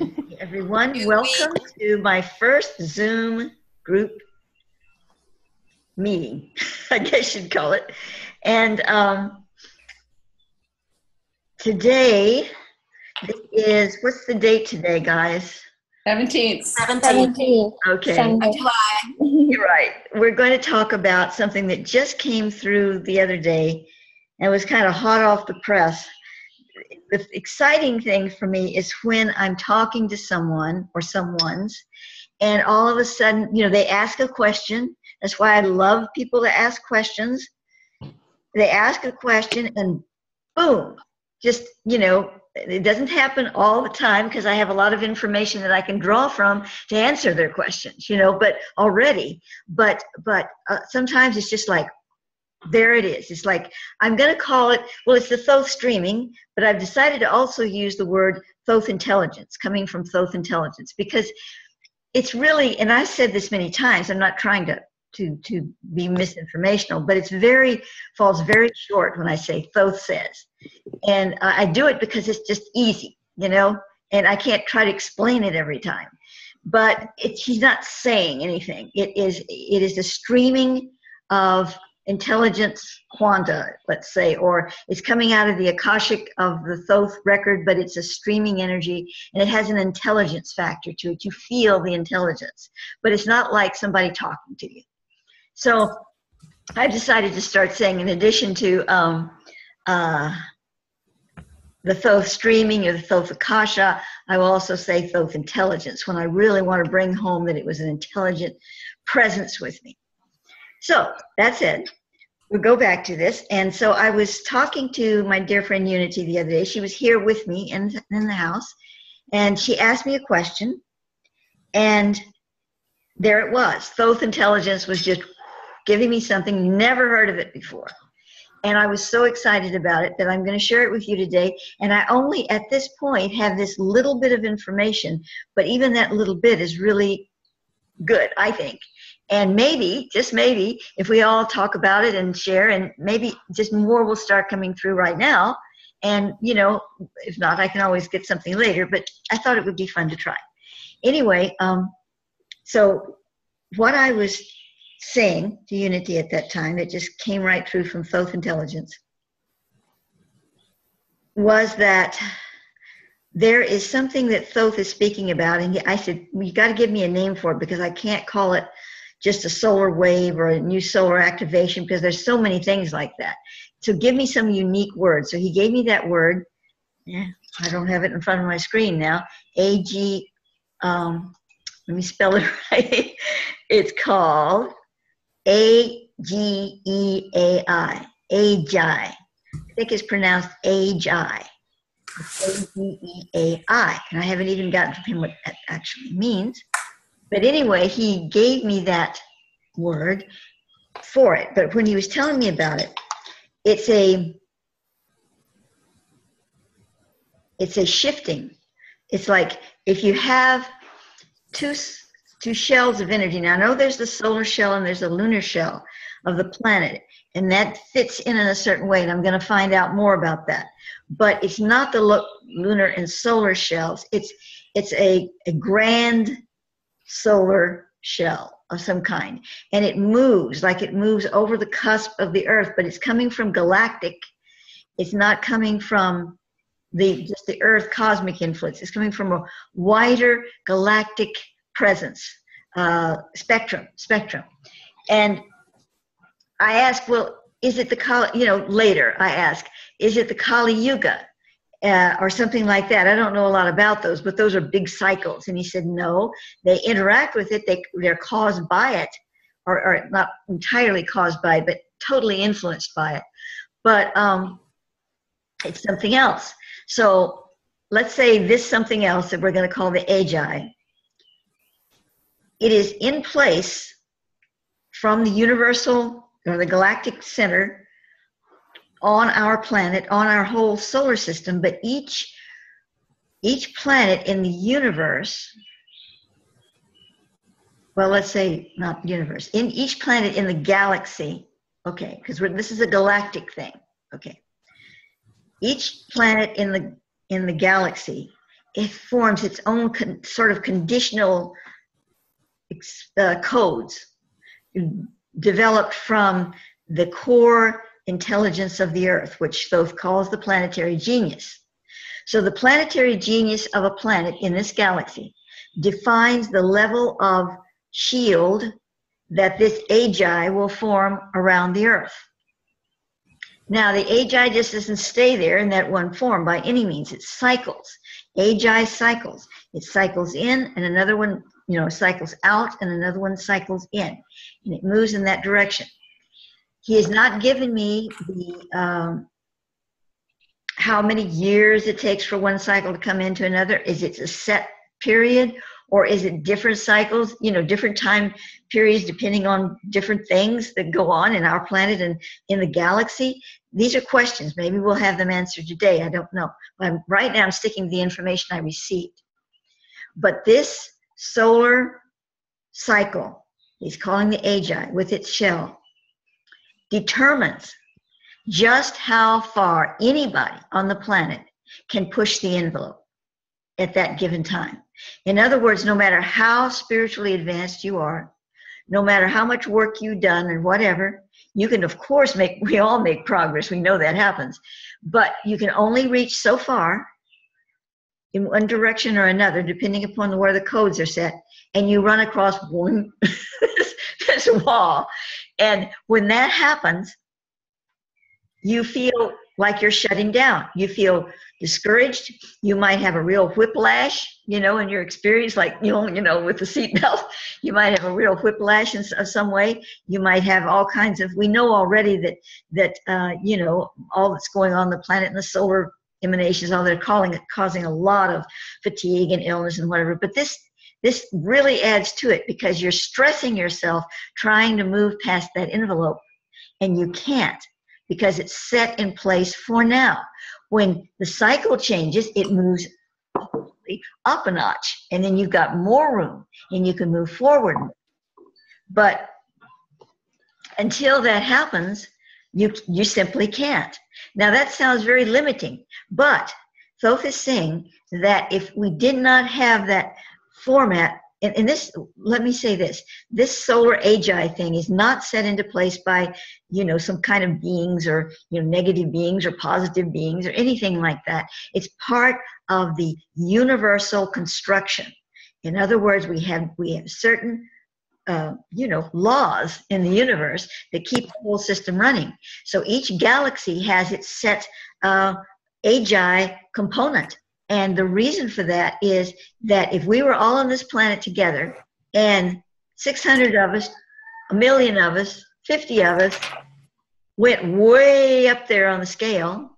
Hey, everyone, welcome to my first Zoom group meeting, I guess you'd call it. And today what's the date today, guys? 17th. 17th. Okay, Sunday. July. you're right. We're going to talk about something that just came through the other day and was kind of hot off the press. The exciting thing for me is when I'm talking to someone or someone's, and all of a sudden, they ask a question. That's why I love people to ask questions. They ask a question and boom, just, it doesn't happen all the time because I have a lot of information that I can draw from to answer their questions, but already. But sometimes it's just like, there it is. It's like, I'm going to call it, well, it's the Thoth streaming, but I've decided to also use the word Thoth intelligence, coming from Thoth intelligence, because it's really, and I've said this many times, I'm not trying to be misinformational, but falls very short when I say Thoth says. And I do it because it's just easy, and I can't try to explain it every time. But he's not saying anything. It is the streaming of intelligence quanta, let's say, or it's coming out of the Akashic of the Thoth record, but it's a streaming energy and it has an intelligence factor to it. You feel the intelligence, but it's not like somebody talking to you. So I've decided to start saying, in addition to the Thoth streaming or the Thoth Akasha, I will also say Thoth intelligence when I really want to bring home that it was an intelligent presence with me. So that's it. We'll go back to this. And so I was talking to my dear friend Unity the other day. She was here with me in the house, and she asked me a question, and there it was. Thoth intelligence was just giving me something, never heard of it before. And I was so excited about it that I'm going to share it with you today. And I only, at this point, have this little bit of information, but even that little bit is really good, I think. And maybe, just maybe, if we all talk about it and share, and maybe just more will start coming through right now. And, if not, I can always get something later, but I thought it would be fun to try. Anyway, so what I was saying to Unity at that time, that just came right through from Thoth intelligence, was that there is something that Thoth is speaking about. And I said, you got to give me a name for it, because I can't call it just a solar wave or a new solar activation, because there's so many things like that. So give me some unique word. So he gave me that word. Yeah, I don't have it in front of my screen now. A-G, let me spell it right. It's called A-G-E-A-I, Ageai. I think it's pronounced Ageai. A-G-E-A-I. And I haven't even gotten from him what that actually means. But anyway, he gave me that word for it. But when he was telling me about it, it's a shifting. It's like if you have two shells of energy. Now, I know there's the solar shell and there's the lunar shell of the planet, and that fits in a certain way, and I'm going to find out more about that. But it's not the lunar and solar shells. It's a grand solar shell of some kind, and it moves over the cusp of the earth, but it's coming from galactic. It's not coming from just the earth cosmic influence. It's coming from a wider galactic presence, spectrum. And I asked, well, is it the Kali, later I ask, is it the Kali Yuga? Or something like that. I don't know a lot about those, but those are big cycles. And he said, no, they interact with it. They're caused by it, or not entirely caused by it, but totally influenced by it. But it's something else. So let's say this something else that we're going to call the Ageai. It is in place from the universal or the galactic center on our planet, on our whole solar system, but each planet in the universe, well, let's say not universe, in each planet in the galaxy, okay, because this is a galactic thing, okay. Each planet in the galaxy it forms its own sort of conditional codes developed from the core intelligence of the Earth, which Thoth calls the planetary genius. So the planetary genius of a planet in this galaxy defines the level of shield that this Ageai will form around the Earth. Now, the Ageai just doesn't stay there in that one form by any means. It cycles. Ageai cycles. It cycles in, and another one, cycles out, and another one cycles in. And it moves in that direction. He has not given me the how many years it takes for one cycle to come into another. Is it a set period, or is it different cycles, different time periods depending on different things that go on in our planet and in the galaxy? These are questions. Maybe we'll have them answered today. I don't know. But right now I'm sticking to the information I received. But this solar cycle, he's calling the Ageai with its shell, determines just how far anybody on the planet can push the envelope at that given time. In other words, no matter how spiritually advanced you are, no matter how much work you've done and whatever, you can, of course, we all make progress. We know that happens. But you can only reach so far in one direction or another, depending upon where the codes are set, and you run across this wall. And when that happens, you feel like you're shutting down. You feel discouraged. You might have a real whiplash, in your experience, like, with the seatbelt. You might have a real whiplash in some way. You might have all kinds of, we know already that all that's going on the planet and the solar emanations, all they're causing a lot of fatigue and illness and whatever. But this really adds to it, because you're stressing yourself trying to move past that envelope, and you can't, because it's set in place for now. When the cycle changes, it moves up a notch, and then you've got more room, and you can move forward. But until that happens, you simply can't. Now, that sounds very limiting, but Thoth is saying that if we did not have that format, and this, let me say this solar Ageai thing is not set into place by, some kind of beings, or, negative beings or positive beings or anything like that. It's part of the universal construction. In other words, we have certain, laws in the universe that keep the whole system running. So each galaxy has its set Ageai component. And the reason for that is that if we were all on this planet together, and 600 of us, 1 million of us, 50 of us went way up there on the scale,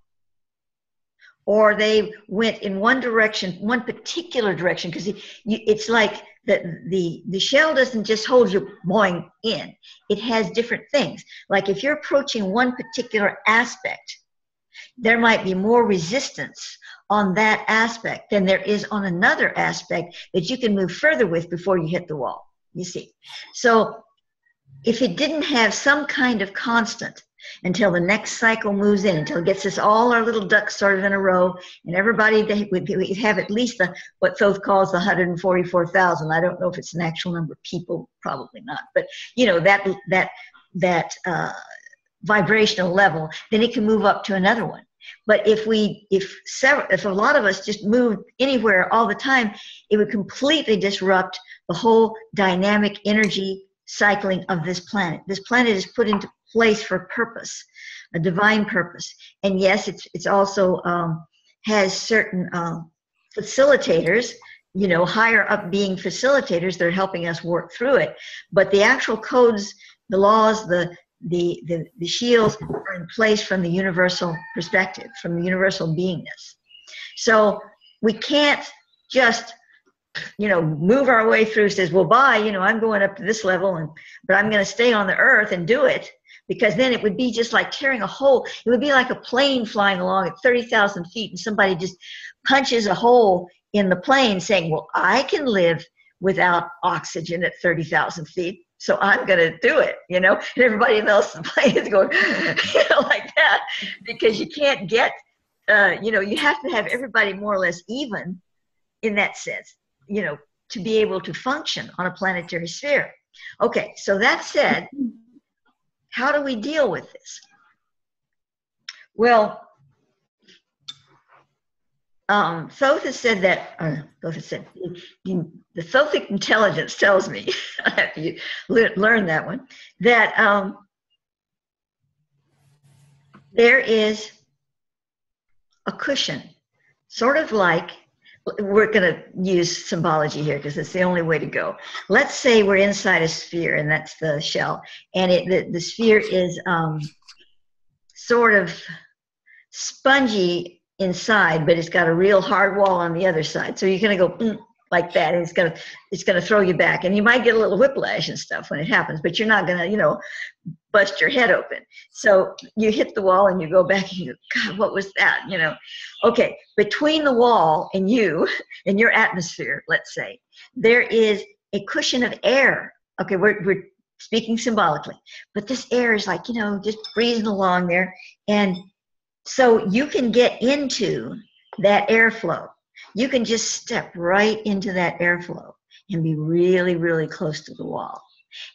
or they went in one direction, one particular direction, because it's like the shell doesn't just hold you going in. It has different things. Like if you're approaching one particular aspect, there might be more resistance on that aspect than there is on another aspect that you can move further with before you hit the wall, you see. So if it didn't have some kind of constant until the next cycle moves in, until it gets us all our little ducks sort of in a row, and everybody, we have at least what Thoth calls the 144,000. I don't know if it's an actual number of people, probably not, but that vibrational level, then it can move up to another one. But if a lot of us just moved anywhere all the time, it would completely disrupt the whole dynamic energy cycling of this planet. This planet is put into place for a purpose, a divine purpose. And yes, it's also has certain facilitators, higher up being facilitators that are helping us work through it. But the actual codes, the laws, the shields are in place from the universal perspective, from the universal beingness. So we can't just, move our way through, says, well, bye, I'm going up to this level, but I'm going to stay on the earth and do it, because then it would be just like tearing a hole. It would be like a plane flying along at 30,000 feet, and somebody just punches a hole in the plane saying, well, I can live without oxygen at 30,000 feet. So I'm going to do it, and everybody else in the plane is going, like that, because you can't get, you have to have everybody more or less even in that sense, you know, to be able to function on a planetary sphere. Okay, so that said, how do we deal with this? Well, Thoth has said that, Thoth has said, the Thothic intelligence tells me, you learn that one, that there is a cushion, sort of like, we're going to use symbology here because it's the only way to go. Let's say we're inside a sphere, and that's the shell, and the sphere is sort of spongy inside, but it's got a real hard wall on the other side. So you're going to go like that, and it's gonna throw you back, and you might get a little whiplash and stuff when it happens, but you're not going to, you know, bust your head open. So you hit the wall and you go back and you go, God, what was that? You know, okay, between the wall and you and your atmosphere, let's say, there is a cushion of air. Okay, we're speaking symbolically, but this air is like, you know, just breezing along there. And so you can get into that airflow. You can just step right into that airflow and be really, really close to the wall.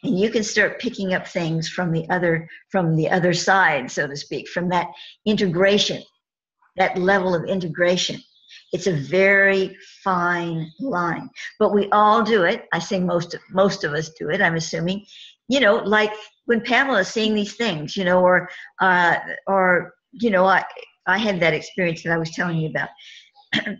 And you can start picking up things from the other side, so to speak, from that integration, that level of integration. It's a very fine line, but we all do it. I say most of us do it, I'm assuming, you know, like when Pamela's seeing these things, you know, or you know, I had that experience that I was telling you about.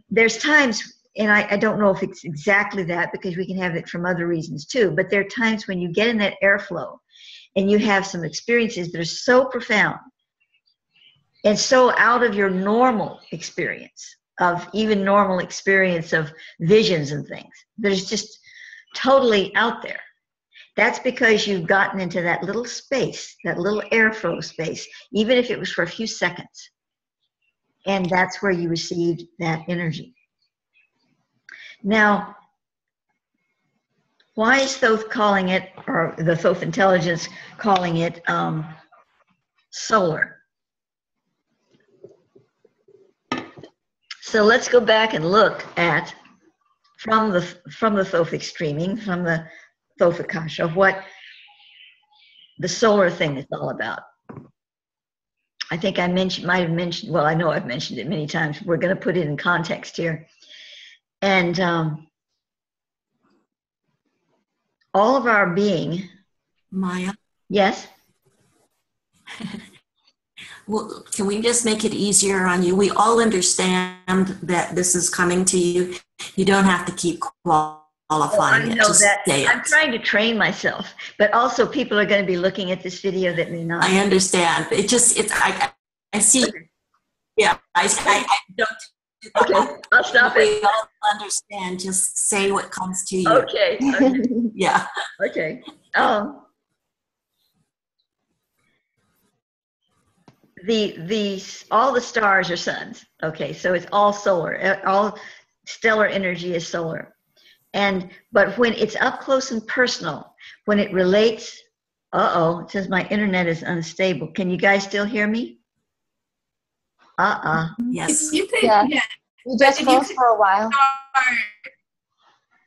There's times, and I don't know if it's exactly that, because we can have it from other reasons too, but there are times when you get in that airflow and you have some experiences that are so profound and so out of your normal experience, of even normal experience of visions and things, that is just totally out there. That's because you've gotten into that little space, that little airflow space, even if it was for a few seconds. And that's where you received that energy. Now, why is Thoth calling it, or the Thoth intelligence calling it solar? So let's go back and look at, from the Thothic streaming, from the Thoth Akasha, what the solar thing is all about. I think I might have mentioned, well, I know I've mentioned it many times. We're going to put it in context here. And all of our being. Maya? Yes? Well, can we just make it easier on you? We all understand that this is coming to you. You don't have to keep qualifying it. Just say it. I'm trying to train myself, but also people are going to be looking at this video that may not. I understand. I see. Yeah, I don't. Okay, I'll stop it. We all understand. Just say what comes to you. Okay. Yeah. Okay. All the stars are suns. Okay, so it's all solar. All stellar energy is solar. But when it's up close and personal, when it relates, it says my internet is unstable. Can you guys still hear me? Yes. You could, yeah. yeah. You just froze for a while.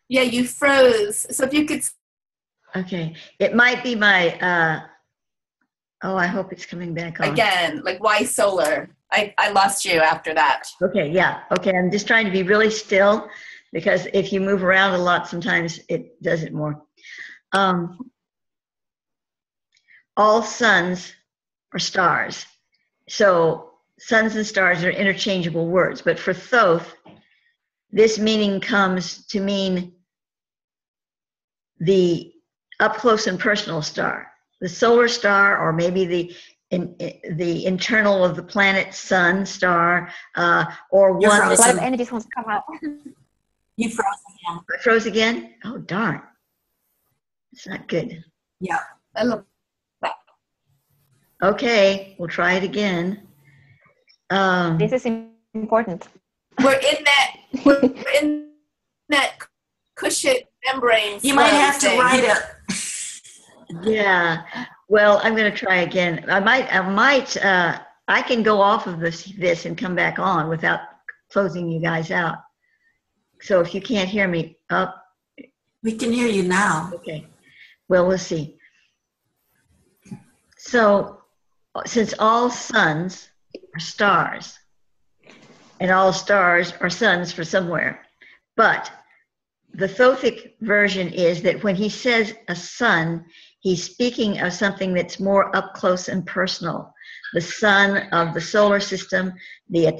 Yeah, you froze. So if you could. Okay. It might be my, I hope it's coming back on. Again, like why solar? I lost you after that. Okay, yeah. Okay, I'm just trying to be really still, because if you move around a lot, sometimes it does it more. All suns are stars. So suns and stars are interchangeable words, but for Thoth, this meaning comes to mean the up close and personal star, the solar star, or maybe the internal of the planet sun star, or You're one. A lot of energies wants to come out. You froze again. I froze again? Oh, darn. It's not good. Yeah. I love that. Okay, we'll try it again. This is important. We're in that cushion membrane. You might have to write it. Yeah. Well, I'm going to try again. I can go off of this and come back on without closing you guys out. So if you can't hear me, We can hear you now. okay. Well, we'll see. So since all suns are stars, and all stars are suns for somewhere, but the Thothic version is that when he says a sun, he's speaking of something that's more up close and personal. The sun of the solar system, the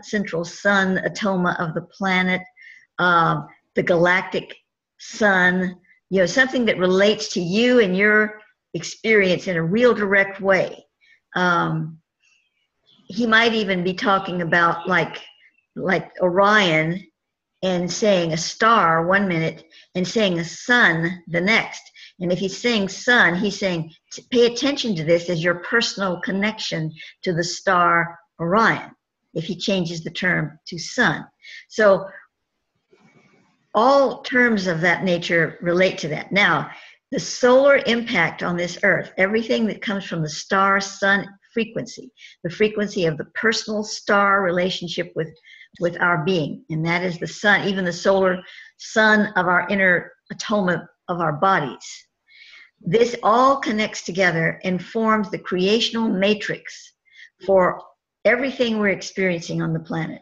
central sun atoma of the planet, the galactic sun, something that relates to you and your experience in a real direct way. He might even be talking about like Orion, and saying a star one minute and saying a sun the next. And if he's saying sun, he's saying pay attention to this as your personal connection to the star Orion, if he changes the term to sun. So all terms of that nature relate to that. Now, the solar impact on this earth, everything that comes from the star-sun frequency, the frequency of the personal star relationship with our being, and that is the sun, even the solar sun of our inner atoma of our bodies. This all connects together and forms the creational matrix for everything we're experiencing on the planet.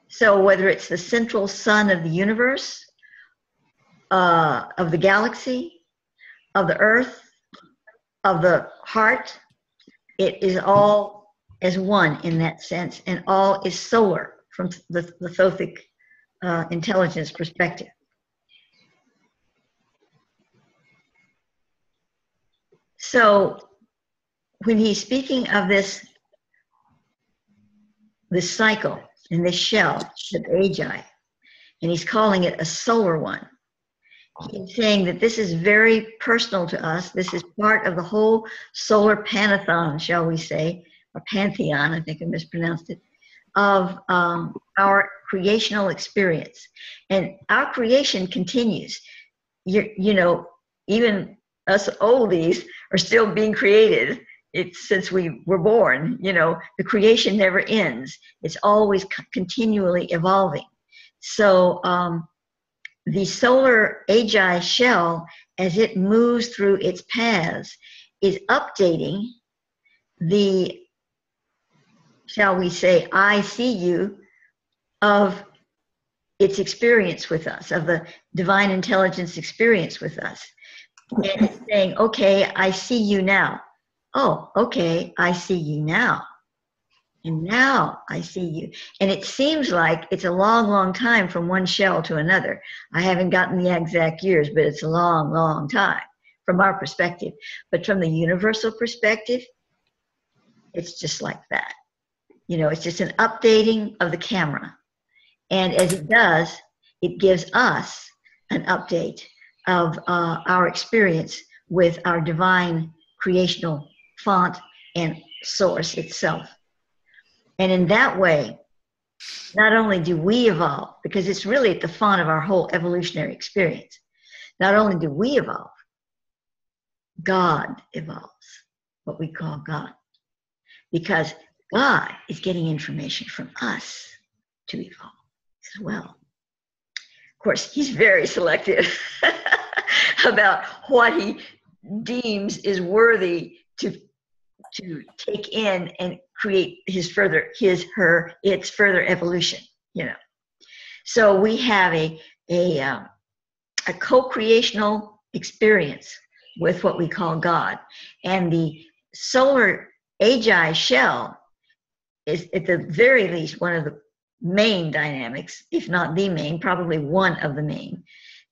So whether it's the central sun of the universe, of the galaxy, of the earth, of the heart, it is all as one in that sense, and all is solar from the Thothic intelligence perspective. So when he's speaking of this cycle in this shell, the Ageai, and he's calling it a solar one, he's saying that this is very personal to us. This is part of the whole solar pantheon, shall we say, or pantheon, I think I mispronounced it, of our creational experience. And our creation continues. Even us oldies are still being created. It's since we were born, the creation never ends. It's always continually evolving. So the solar Ageai shell, as it moves through its paths, is updating the, shall we say, I see you of its experience with us, of the divine intelligence experience with us. And it's saying, okay, I see you now. Oh, okay, I see you now. And now I see you. And it seems like it's a long, long time from one shell to another. I haven't gotten the exact years, but it's a long, long time from our perspective. But from the universal perspective, it's just like that. It's just an updating of the camera. And as it does, it gives us an update of our experience with our divine creational font and source itself. And in that way, not only do we evolve, because it's really at the font of our whole evolutionary experience, not only do we evolve, God evolves, what we call God. Because God is getting information from us to evolve as well. Of course, he's very selective about what he deems is worthy to take in and create its further evolution. So we have a co-creational experience with what we call God, and the solar Ageai shell is at the very least one of the main dynamics, if not the main, probably one of the main,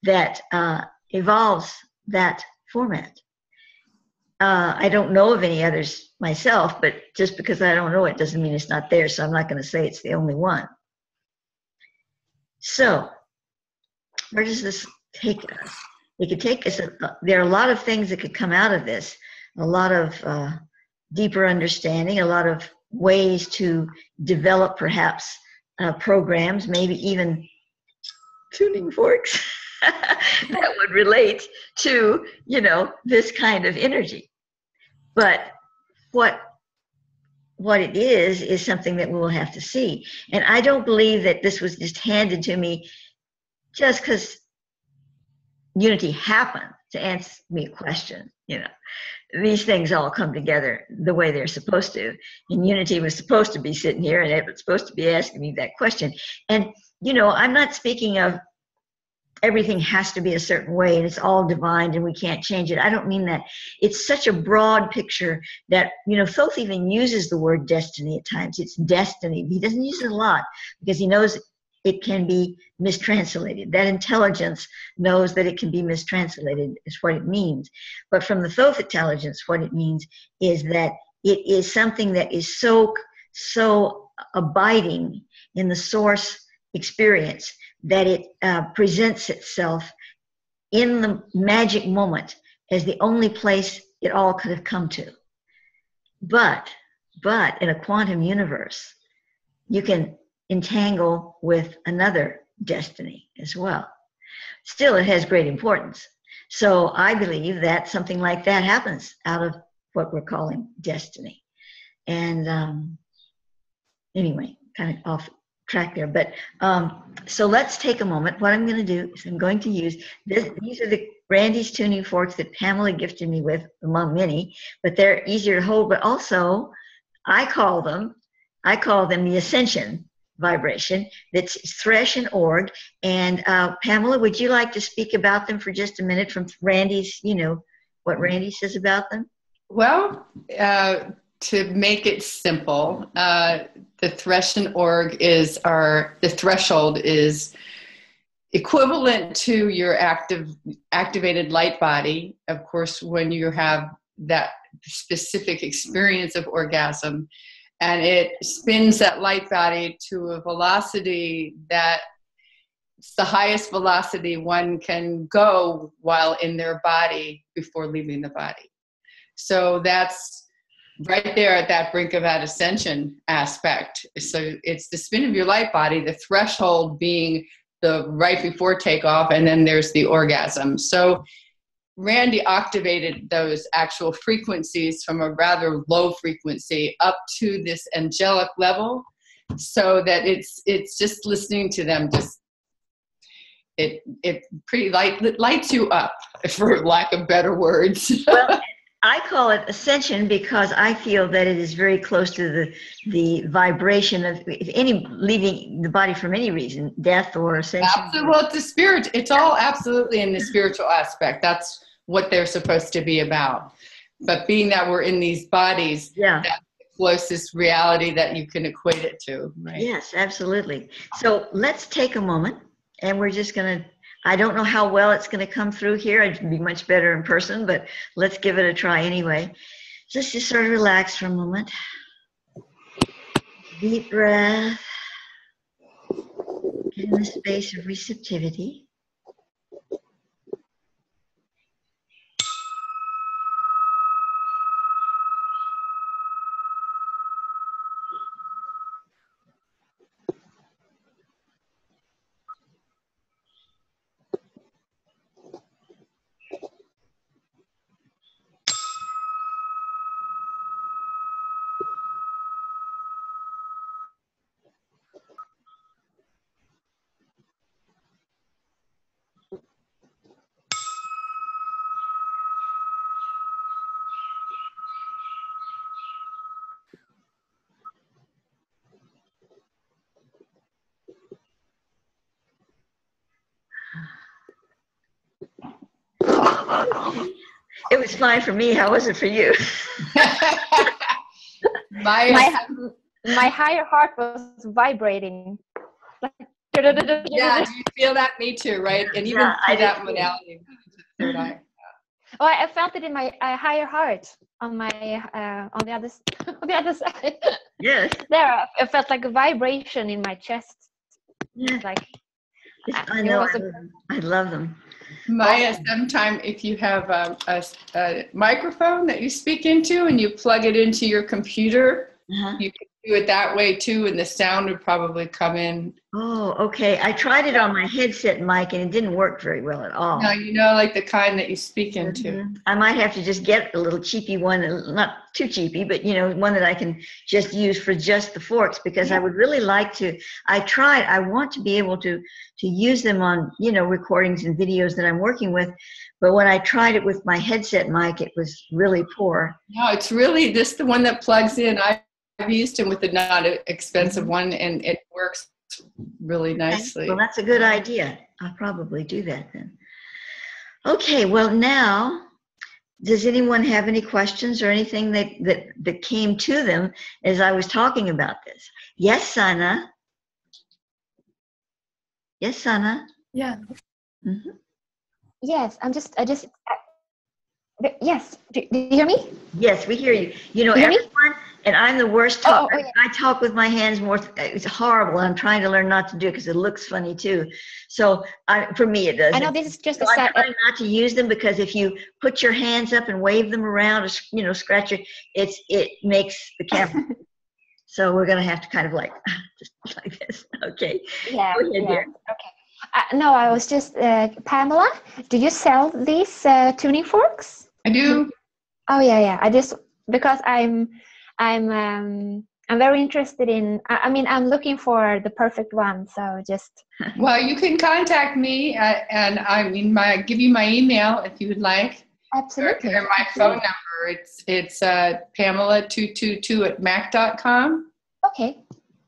that evolves that format. I don't know of any others myself, but just because I don't know it doesn't mean it's not there, so I'm not going to say it's the only one. So, where does this take us? It could take us, there are a lot of things that could come out of this, a lot of deeper understanding, a lot of ways to develop perhaps programs, maybe even tuning forks that would relate to, this kind of energy. But what what it is something that we will have to see. And I don't believe that this was just handed to me just because Unity happened to answer me a question. These things all come together the way they're supposed to. And Unity was supposed to be sitting here and it was supposed to be asking me that question. And, I'm not speaking of everything has to be a certain way and it's all divine and we can't change it. I don't mean that. It's such a broad picture that, Thoth even uses the word destiny at times. It's destiny. He doesn't use it a lot because he knows it can be mistranslated. That intelligence knows that it can be mistranslated is what it means. But from the Thoth intelligence, what it means is that it is something that is so abiding in the source experience that it presents itself in the magic moment as the only place it all could have come to. But in a quantum universe, you can entangle with another destiny as well. Still, it has great importance. So I believe that something like that happens out of what we're calling destiny. And anyway, kind of off track there. But so let's take a moment. What I'm going to do is I'm going to use this. These are the Randy's tuning forks that Pamela gifted me with, among many, but they're easier to hold. But also, I call them the Ascension vibration. That's thresh and org. And Pamela, would you like to speak about them for just a minute from Randy's, what Randy says about them? Well, to make it simple, the thresh and org the threshold is equivalent to your activated light body. Of course, when you have that specific experience of orgasm, and it spins that light body to a velocity that it's the highest velocity one can go while in their body before leaving the body. So that's right there at that brink of that ascension aspect. So it's the spin of your light body, the threshold being the right before takeoff, and then there's the orgasm. So Randy activated those actual frequencies from a rather low frequency up to this angelic level, so that it's just listening to them, just it pretty lights you up, for lack of better words. Well, I call it ascension because I feel that it is very close to the vibration of any leaving the body from any reason, death or ascension. Absolutely, well, it's the spirit. It's all absolutely in the spiritual aspect. That's what they're supposed to be about. But being that we're in these bodies, yeah, that's the closest reality that you can equate it to, right? Yes, absolutely. So let's take a moment, and we're just going to, I don't know how well it's going to come through here. It'd be much better in person, but let's give it a try anyway. Let's just sort of relax for a moment. Deep breath. Get in the space of receptivity. It was fine for me. How was it for you? My higher heart was vibrating. Yeah, do you feel that? Me too, right? And even through that modality, third eye. Oh, I felt it in my higher heart on my on the other side. Yes. There, it felt like a vibration in my chest. Yeah. Like I know. I love them. Maya, sometime if you have a microphone that you speak into and you plug it into your computer, you can do it that way too, and the sound would probably come in. Oh, okay. I tried it on my headset mic and it didn't work very well at all. No, you know, like the kind that you speak into. Mhm. I might have to just get a little cheapy one, not too cheapy, but one that I can just use for just the forks, because I would really like to. I want to be able to use them on, recordings and videos that I'm working with. But when I tried it with my headset mic, it was really poor. No, it's really just the one that plugs in. I've used them with the not expensive one, and it works really nicely. Well, that's a good idea. I'll probably do that then. Okay, well now, does anyone have any questions or anything that came to them as I was talking about this? Yes, Sana. Yes, Sana. Yeah. Mm-hmm. Yes, yes. Do you hear me? Yes, we hear you. You hear me? Everyone, and I'm the worst talker. Oh, yeah. I talk with my hands more. It's horrible. I'm trying to learn not to do it because it looks funny too. So for me, it does. I know this is just So a I'm side. trying not to use them, because if you put your hands up and wave them around, or scratch it makes the camera. So we're gonna have to kind of like just like this. Okay. Yeah. Go ahead, dear. Okay. No, I was just Pamela. Do you sell these tuning forks? I do. Oh yeah. I just because I'm very interested in. I mean, I'm looking for the perfect one. So just. Well, you can contact me, and give you my email if you would like. Absolutely. Or my phone number. It's Pamela222@mac.com. Okay.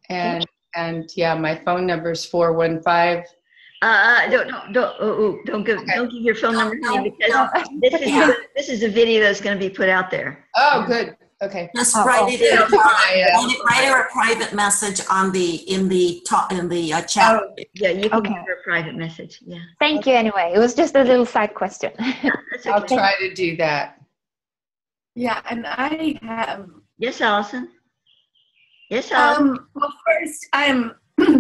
And yeah, my phone number is 415. Don't give your phone number to me, because this is a video that's going to be put out there. Oh, good. Okay. Just write it a private message in the chat. Oh, yeah, you can give her a private message. Yeah. Thank you. Anyway, it was just a little side question. That's I'll okay. try to do that. Yeah, and I have. Yes, Allison. Yes, Allison. Well, first,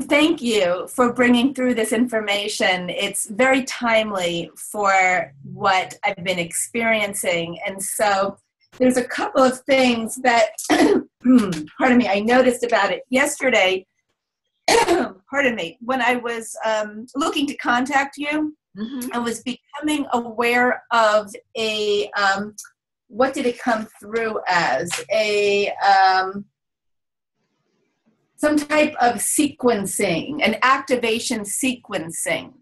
thank you for bringing through this information. It's very timely for what I've been experiencing. And so there's a couple of things that, pardon me, I noticed about it yesterday. Pardon me, when I was looking to contact you, I was becoming aware of what did it come through as? Some type of sequencing, an activation sequencing.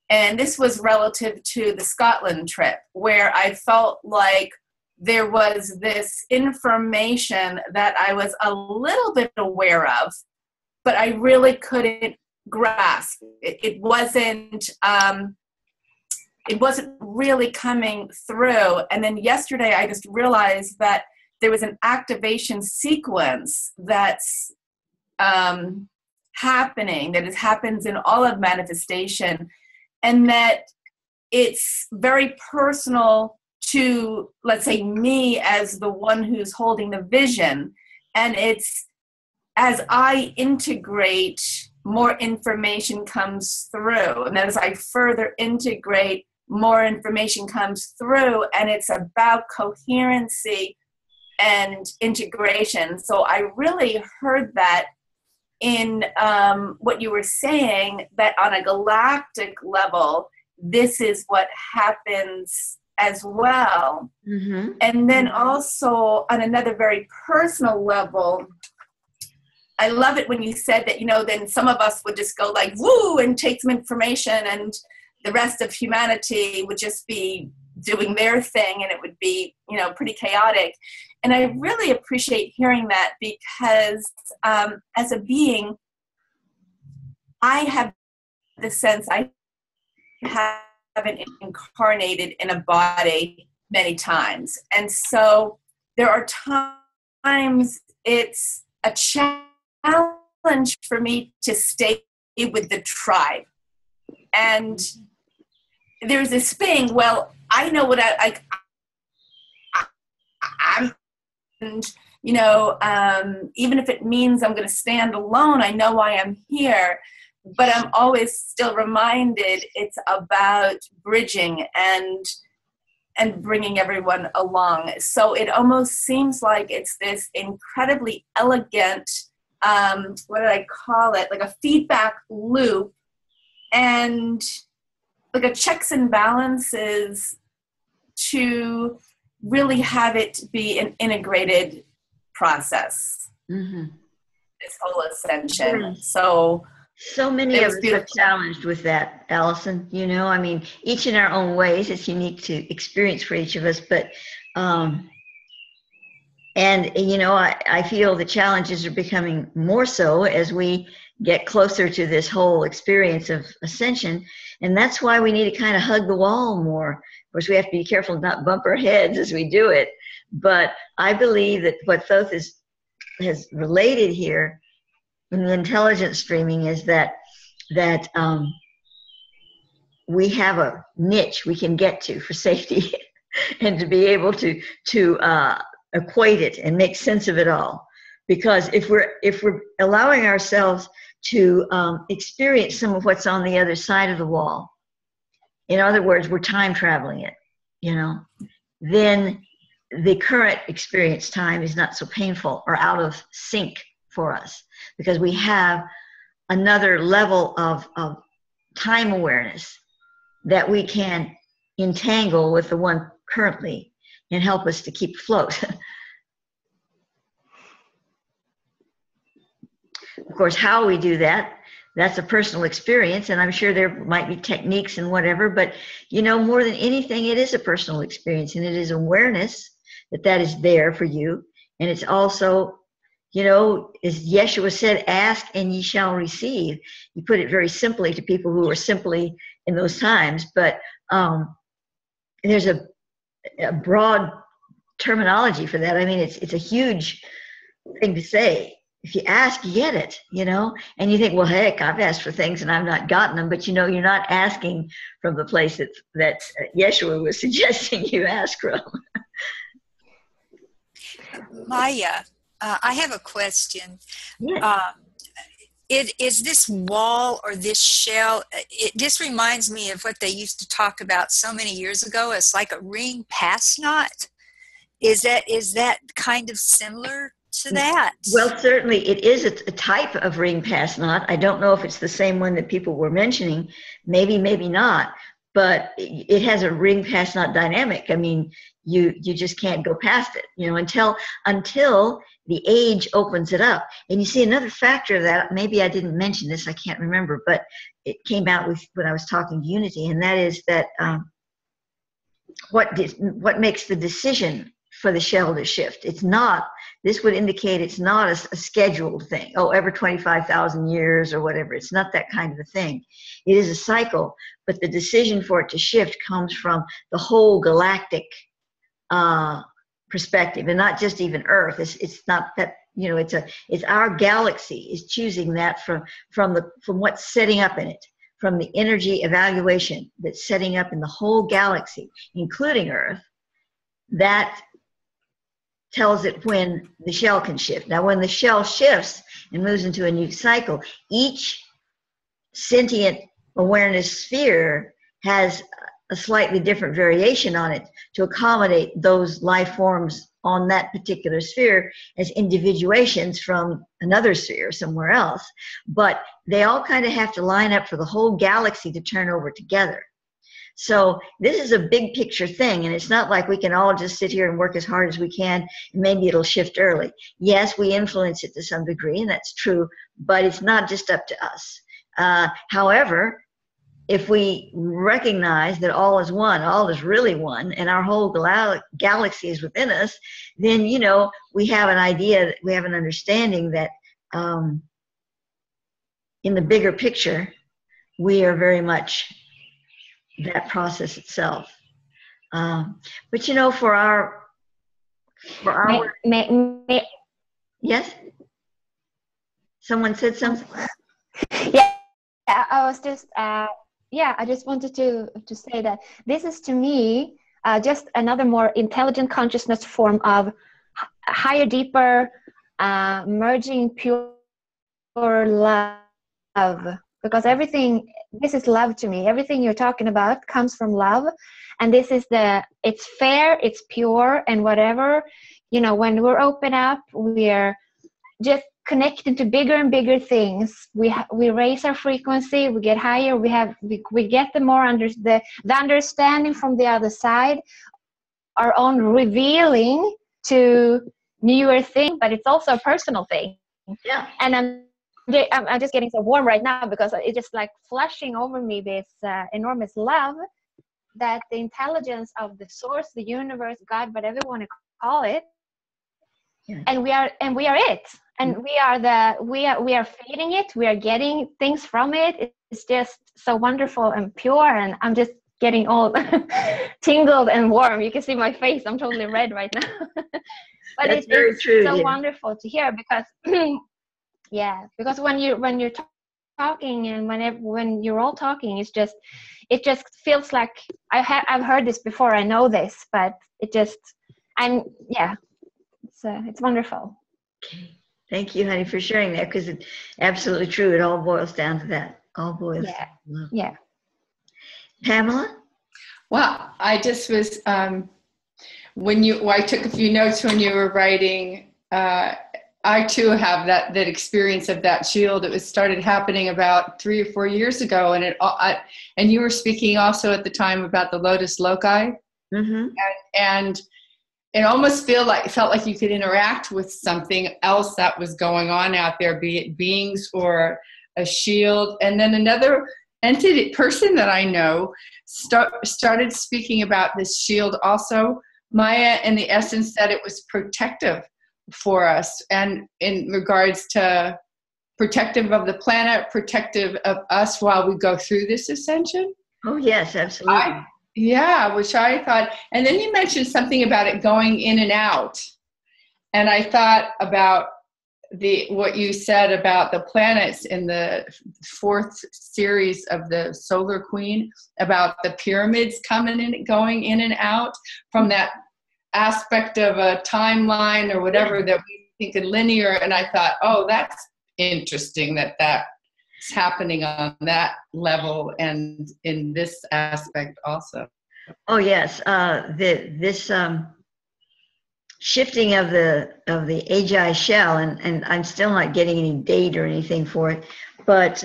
And this was relative to the Scotland trip, where I felt like there was this information that I was a little bit aware of, but I really couldn't grasp. It wasn't really coming through. And then yesterday I just realized that there was an activation sequence that's happening, that it happens in all of manifestation, and that it's very personal to, let's say, me as the one who's holding the vision. And it's as I integrate, more information comes through. And as I further integrate, more information comes through. And it's about coherency and integration. So I really heard that in what you were saying, that on a galactic level, this is what happens as well. Mm-hmm. And then also on another very personal level, I love it when you said that, then some of us would just go like, woo, and take some information, and the rest of humanity would just be doing their thing, and it would be, pretty chaotic. And I really appreciate hearing that, because as a being, I have the sense I haven't incarnated in a body many times. And so there are times it's a challenge for me to stay with the tribe. And there's this thing, well, I know what I'm, and, even if it means I'm going to stand alone, I know why I'm here. But I'm always still reminded it's about bridging and bringing everyone along. So it almost seems like it's this incredibly elegant what did I call it? Like a feedback loop and like a checks and balances to really have it be an integrated process. Mm-hmm. This whole ascension. So many of us beautiful. are challenged with that, Allison. You know, I mean, each in our own ways. It's unique to experience for each of us, but and you know, I feel the challenges are becoming more so as we get closer to this whole experience of ascension, and that's why we need to kind of hug the wall more. Of course, we have to be careful not bump our heads as we do it. But I believe that what Thoth has related here in the intelligence streaming is that we have a niche we can get to for safety, and to be able to equate it and make sense of it all. Because if we're allowing ourselves to experience some of what's on the other side of the wall, in other words, we're time traveling it, you know, then the current experience time is not so painful or out of sync for us, because we have another level of time awareness that we can entangle with the one currently and help us to keep afloat. Of course, how we do that, that's a personal experience, and I'm sure there might be techniques and whatever, but you know, more than anything, it is a personal experience, and it is awareness that is there for you. And it's also, you know, as Yeshua said, ask and ye shall receive. You put it very simply to people who are simply in those times, but there's a broad terminology for that. I mean, it's a huge thing to say. If you ask, you get it, you know, and you think, well, heck, I've asked for things and I've not gotten them, but you know, you're not asking from the place that Yeshua was suggesting you ask from. Maya, I have a question. Yeah. Is this wall or this shell, this reminds me of what they used to talk about so many years ago. It's like a ring pass knot. Is that kind of similar to that? Well, certainly it is a type of ring pass knot. I don't know if it's the same one that people were mentioning. Maybe not. But it has a ring pass knot dynamic. I mean, you just can't go past it, you know, until the age opens it up. And you see another factor of that, maybe I didn't mention this, I can't remember, but it came out when I was talking to Unity, and that is that what makes the decision for the shell to shift? This would indicate it's not a scheduled thing. Oh, every 25,000 years or whatever. It's not that kind of a thing. It is a cycle, but the decision for it to shift comes from the whole galactic perspective, and not just even Earth. It's not that, you know, it's our galaxy is choosing that from what's setting up in it, from the energy evaluation that's setting up in the whole galaxy, including Earth. That tells it when the shell can shift. Now, when the shell shifts and moves into a new cycle, each sentient awareness sphere has a slightly different variation on it to accommodate those life forms on that particular sphere as individuations from another sphere somewhere else. But they all kind of have to line up for the whole galaxy to turn over together. So this is a big picture thing, and it's not like we can all just sit here and work as hard as we can, and maybe it'll shift early. Yes, we influence it to some degree, and that's true, but it's not just up to us. However, if we recognize that all is one, all is really one, and our whole galaxy is within us, then, you know, we have an idea, we have an understanding that in the bigger picture, we are very much that process itself. But you know, for our yes, someone said something. Yeah, I was just I just wanted to say that this is, to me, just another more intelligent consciousness form of higher, deeper, merging pure love. Because this is love to me. Everything you're talking about comes from love. And it's fair, it's pure, and whatever, you know, when we're open up, we're just connected to bigger and bigger things. We raise our frequency, we get higher, we get the more the understanding from the other side, our own revealing to newer thing, but it's also a personal thing. Yeah. And I'm just getting so warm right now because it's just like flushing over me this enormous love that the intelligence of the source, the universe, God, whatever you want to call it, yeah. and we are it, and we are feeding it, we are getting things from it. It's just so wonderful and pure, and I'm just getting all tingled and warm. You can see my face, I'm totally red right now. But it's very true, so yeah. wonderful to hear, because yeah, because when you're talking, and when you're all talking, it just feels like I've heard this before, I know this, but it's wonderful. Okay, thank you, honey, for sharing that, because it's absolutely true. It all boils down to that. All boils down to love. Yeah. Pamela? Well, I just was I took a few notes when you were writing. I too have that experience of that shield. It started happening about 3 or 4 years ago, and and you were speaking also at the time about the lotus loci, mm-hmm. and it almost felt like you could interact with something else that was going on out there, be it beings or a shield. And then another person that I know started speaking about this shield also, Maya, in the essence that it was protective for us, and in regards to protective of the planet, protective of us while we go through this ascension. Oh yes, absolutely. Which I thought, and then you mentioned something about it going in and out, and I thought about what you said about the planets in the 4th series of the Solar Queen, about the pyramids coming and going in and out from that aspect of a timeline or whatever that we think in linear. And I thought, oh, that's interesting that's happening on that level and in this aspect also. Oh yes, this shifting of the Ageai shell, and I'm still not getting any date or anything for it, but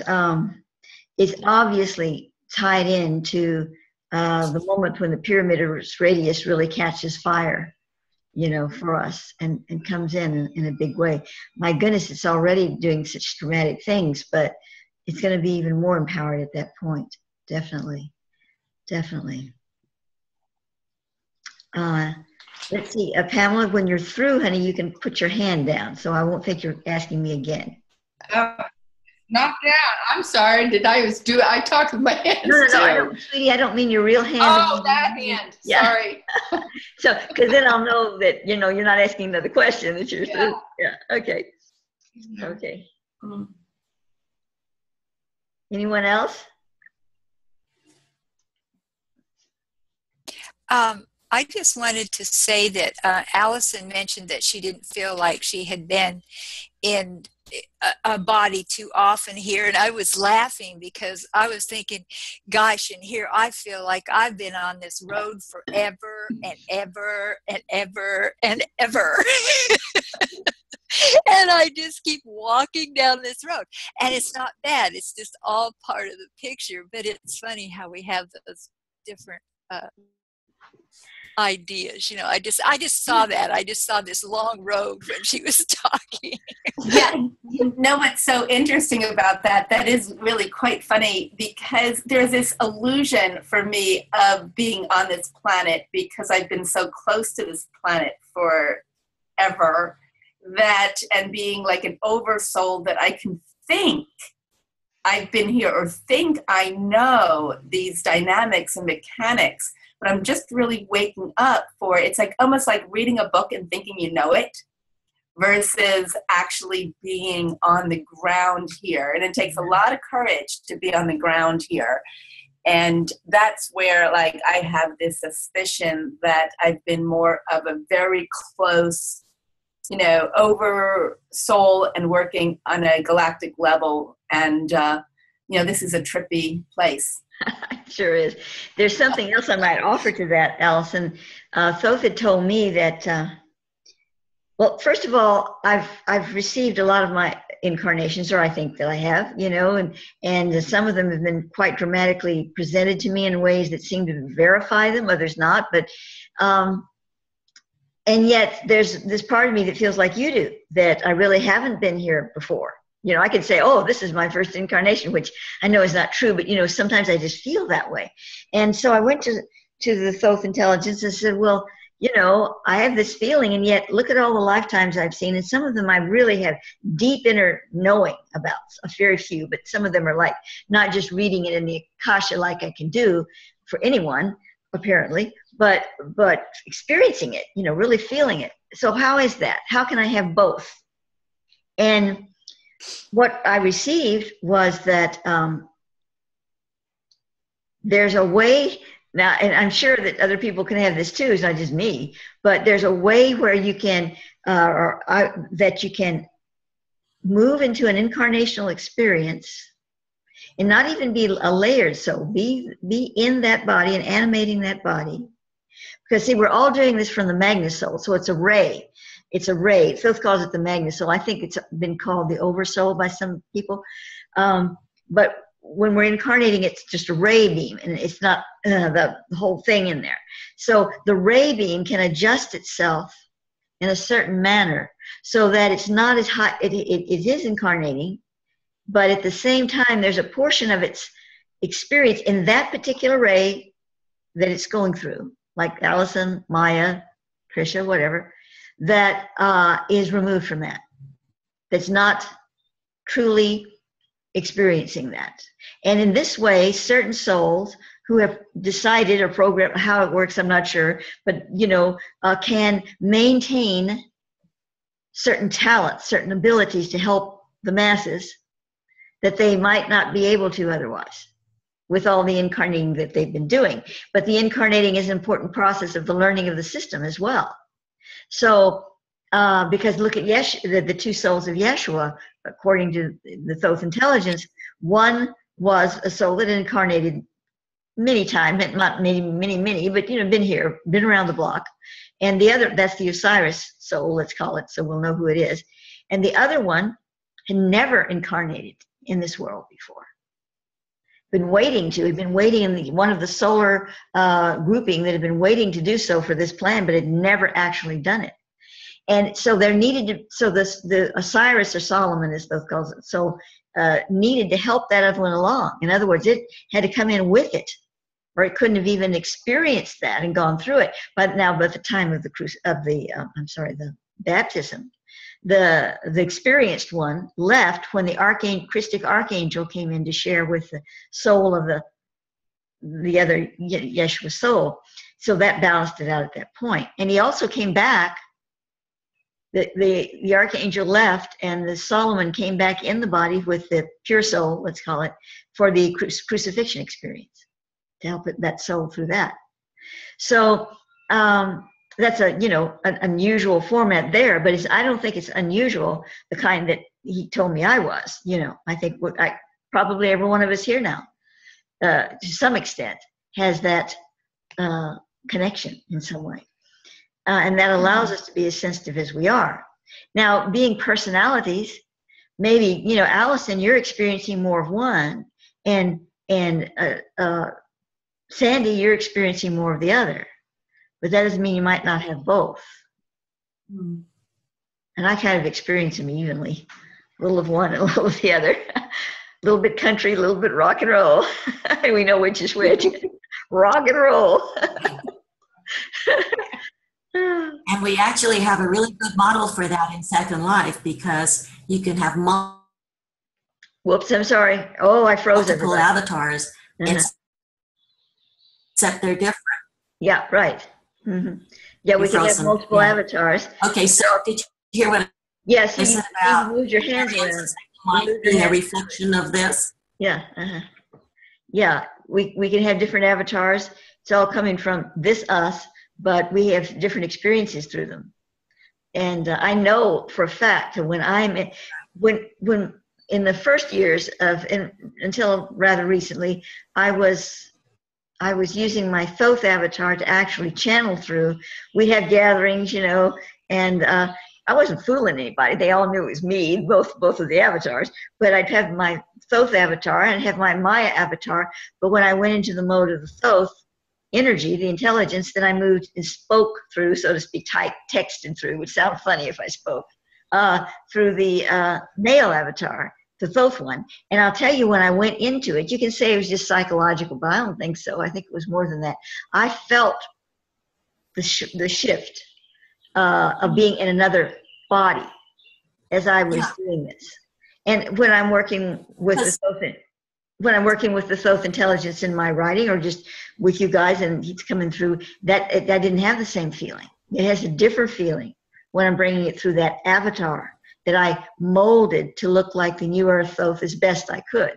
it's obviously tied into the moment when the pyramid radius really catches fire, for us, and comes in a big way. My goodness, it's already doing such dramatic things, but it's going to be even more empowered at that point. Definitely. Let's see, Pamela, when you're through, honey, you can put your hand down, so I won't think you're asking me again. Not down. I'm sorry. I talk with my hands? No, sweetie, I don't mean your real hand. Oh, that hand. Yeah. Sorry. So, because then I'll know that, you're not asking another question, that you're through. Yeah, okay. Okay. Mm. Anyone else? I just wanted to say that Allison mentioned that she didn't feel like she had been in a body too often here, and I was laughing because I was thinking, gosh, and here I feel like I've been on this road forever and ever and ever and ever. And I just keep walking down this road, and it's not bad, it's just all part of the picture, but it's funny how we have those different ideas. I just saw that. I just saw this long road when she was talking. Yeah, what's so interesting about that is really quite funny, because there's this illusion for me of being on this planet, because I've been so close to this planet forever, and being like an oversoul, that I can think I've been here or think I know these dynamics and mechanics, but I'm just really waking up for it. It's like almost like reading a book and thinking you know it, versus actually being on the ground here. And it takes a lot of courage to be on the ground here. And that's where, like, I have this suspicion that I've been more of a very close, over soul and working on a galactic level. And, this is a trippy place. It sure is. There's something else I might offer to that, Allison. Thoth had told me that Well, first of all, I've received a lot of my incarnations, or I think that I have, and some of them have been quite dramatically presented to me in ways that seem to verify them, others not. But and yet there's this part of me that feels like you do, that I really haven't been here before. I could say, oh, this is my first incarnation, which I know is not true, but sometimes I just feel that way. And so I went to the Thoth intelligence and said, well, I have this feeling, and yet look at all the lifetimes I've seen, and some of them I really have deep inner knowing about, a very few, but some of them are like not just reading it in the Akasha like I can do for anyone, apparently, but experiencing it, really feeling it. So how is that? How can I have both? And what I received was that there's a way. Now, and I'm sure that other people can have this too, it's not just me, but there's a way where you can, that you can move into an incarnational experience and not even be a layered soul, be in that body and animating that body. Because see, we're all doing this from the Magna Soul, so it's a ray. It's a ray. Thoth calls it the Magna Soul. I think it's been called the Oversoul by some people. But when we're incarnating, it's just a ray beam, and it's not the whole thing in there. So the ray beam can adjust itself in a certain manner so that it's not as high. It is incarnating, but at the same time, there's a portion of its experience in that particular ray that it's going through, like Allison, Maya, Trisha, whatever, that is removed from that. That's not truly experiencing that. And in this way, certain souls who have decided or programmed, how it works, I'm not sure, but can maintain certain talents, certain abilities to help the masses that they might not be able to otherwise with all the incarnating that they've been doing. But the incarnating is an important process of the learning of the system as well. So because look at the two souls of Yeshua, according to the Thoth intelligence, one was a soul that incarnated many times, not many, but been here, been around the block. And the other, that's the Osiris soul, let's call it, so we'll know who it is. And the other one had never incarnated in this world before. He'd been waiting in one of the solar grouping that had been waiting to do so for this plan, but had never actually done it. And so the Osiris, or Solomon as Thoth calls it, needed to help that other one along. In other words, it had to come in with it, or it couldn't have even experienced that and gone through it. But now, by the time of the baptism, the experienced one left when the Christic archangel came in to share with the soul of the other Yeshua soul. So that balanced it out at that point. And he also came back. The archangel left, and the Solomon came back in the body with the pure soul, let's call it, for the crucifixion experience, to help that soul through that. So that's an unusual format there, but I don't think it's unusual, the kind that he told me I was. I think probably every one of us here now, to some extent, has that connection in some way. And that allows us to be as sensitive as we are. Now, being personalities, maybe, Allison, you're experiencing more of one, and Sandy, you're experiencing more of the other. But that doesn't mean you might not have both. Mm. And I kind of experience them evenly. A little of one and a little of the other. A little bit country, a little bit rock and roll. We know which is which. Rock and roll. And we actually have a really good model for that in Second Life, because you can have Whoops, I'm sorry. Oh, I froze multiple avatars, except they're different. Yeah, right. Mm-hmm. Yeah, we can have multiple avatars. Okay, so did you hear what yes, I said about you moved your hands around? Being a reflection of this? Yeah. Yeah, we can have different avatars. It's all coming from this us, but we have different experiences through them. And I know for a fact that when in the first years until rather recently, I was using my Thoth avatar to actually channel through. We'd have gatherings, and I wasn't fooling anybody. They all knew it was me, both of the avatars. But I'd have my Thoth avatar and I'd have my Maya avatar. But when I went into the mode of the Thoth energy, the intelligence, then I moved and spoke through, so to speak, texted through, which sounds funny if I spoke, through the male avatar, the Thoth one. And I'll tell you, when I went into it, you can say it was just psychological, but I don't think so. I think it was more than that. I felt the shift of being in another body as I was doing this. And when I'm working with the Thoth intelligence in my writing, or just with you guys and he's coming through, that didn't have the same feeling. It has a different feeling when I'm bringing it through that avatar that I molded to look like the New Earth Thoth as best I could.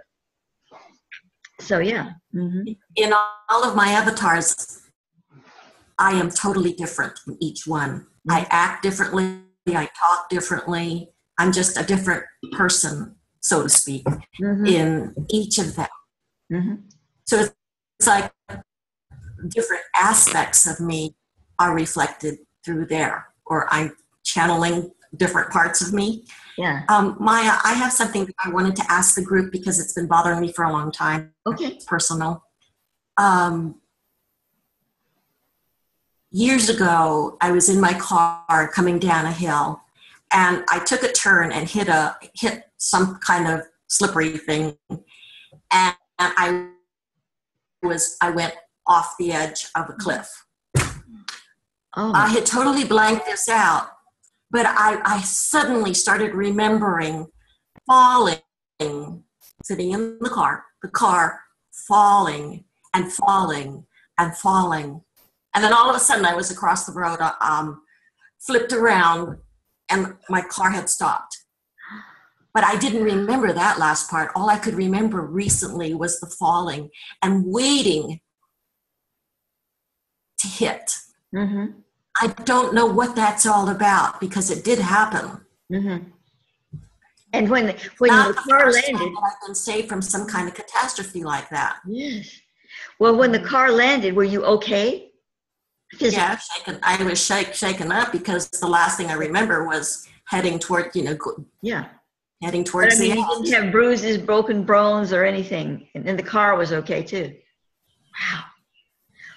So yeah. Mm-hmm. In all of my avatars, I am totally different from each one. Mm-hmm. I act differently, I talk differently. I'm just a different person, so to speak, mm-hmm. in each of them. Mm-hmm. So it's like different aspects of me are reflected through there, or I'm channeling different parts of me. Yeah. Maya, I have something that I wanted to ask the group because it's been bothering me for a long time. Okay. It's personal. Years ago, I was in my car coming down a hill, and I took a turn and hit some kind of slippery thing, and I went off the edge of a cliff. Oh. I had totally blanked this out, but I suddenly started remembering falling, sitting in the car falling and falling and falling. And then all of a sudden I was across the road, flipped around, and my car had stopped. But I didn't remember that last part. All I could remember recently was the falling and waiting to hit. Mm-hmm. I don't know what that's all about, because it did happen. Mm-hmm. And when the car landed, I've been saved from some kind of catastrophe like that. Yes. Well, when the car landed, were you okay? Yeah, I was shaken up, because the last thing I remember was heading toward, heading towards the end. You didn't have bruises, broken bones, or anything, and the car was okay too. Wow.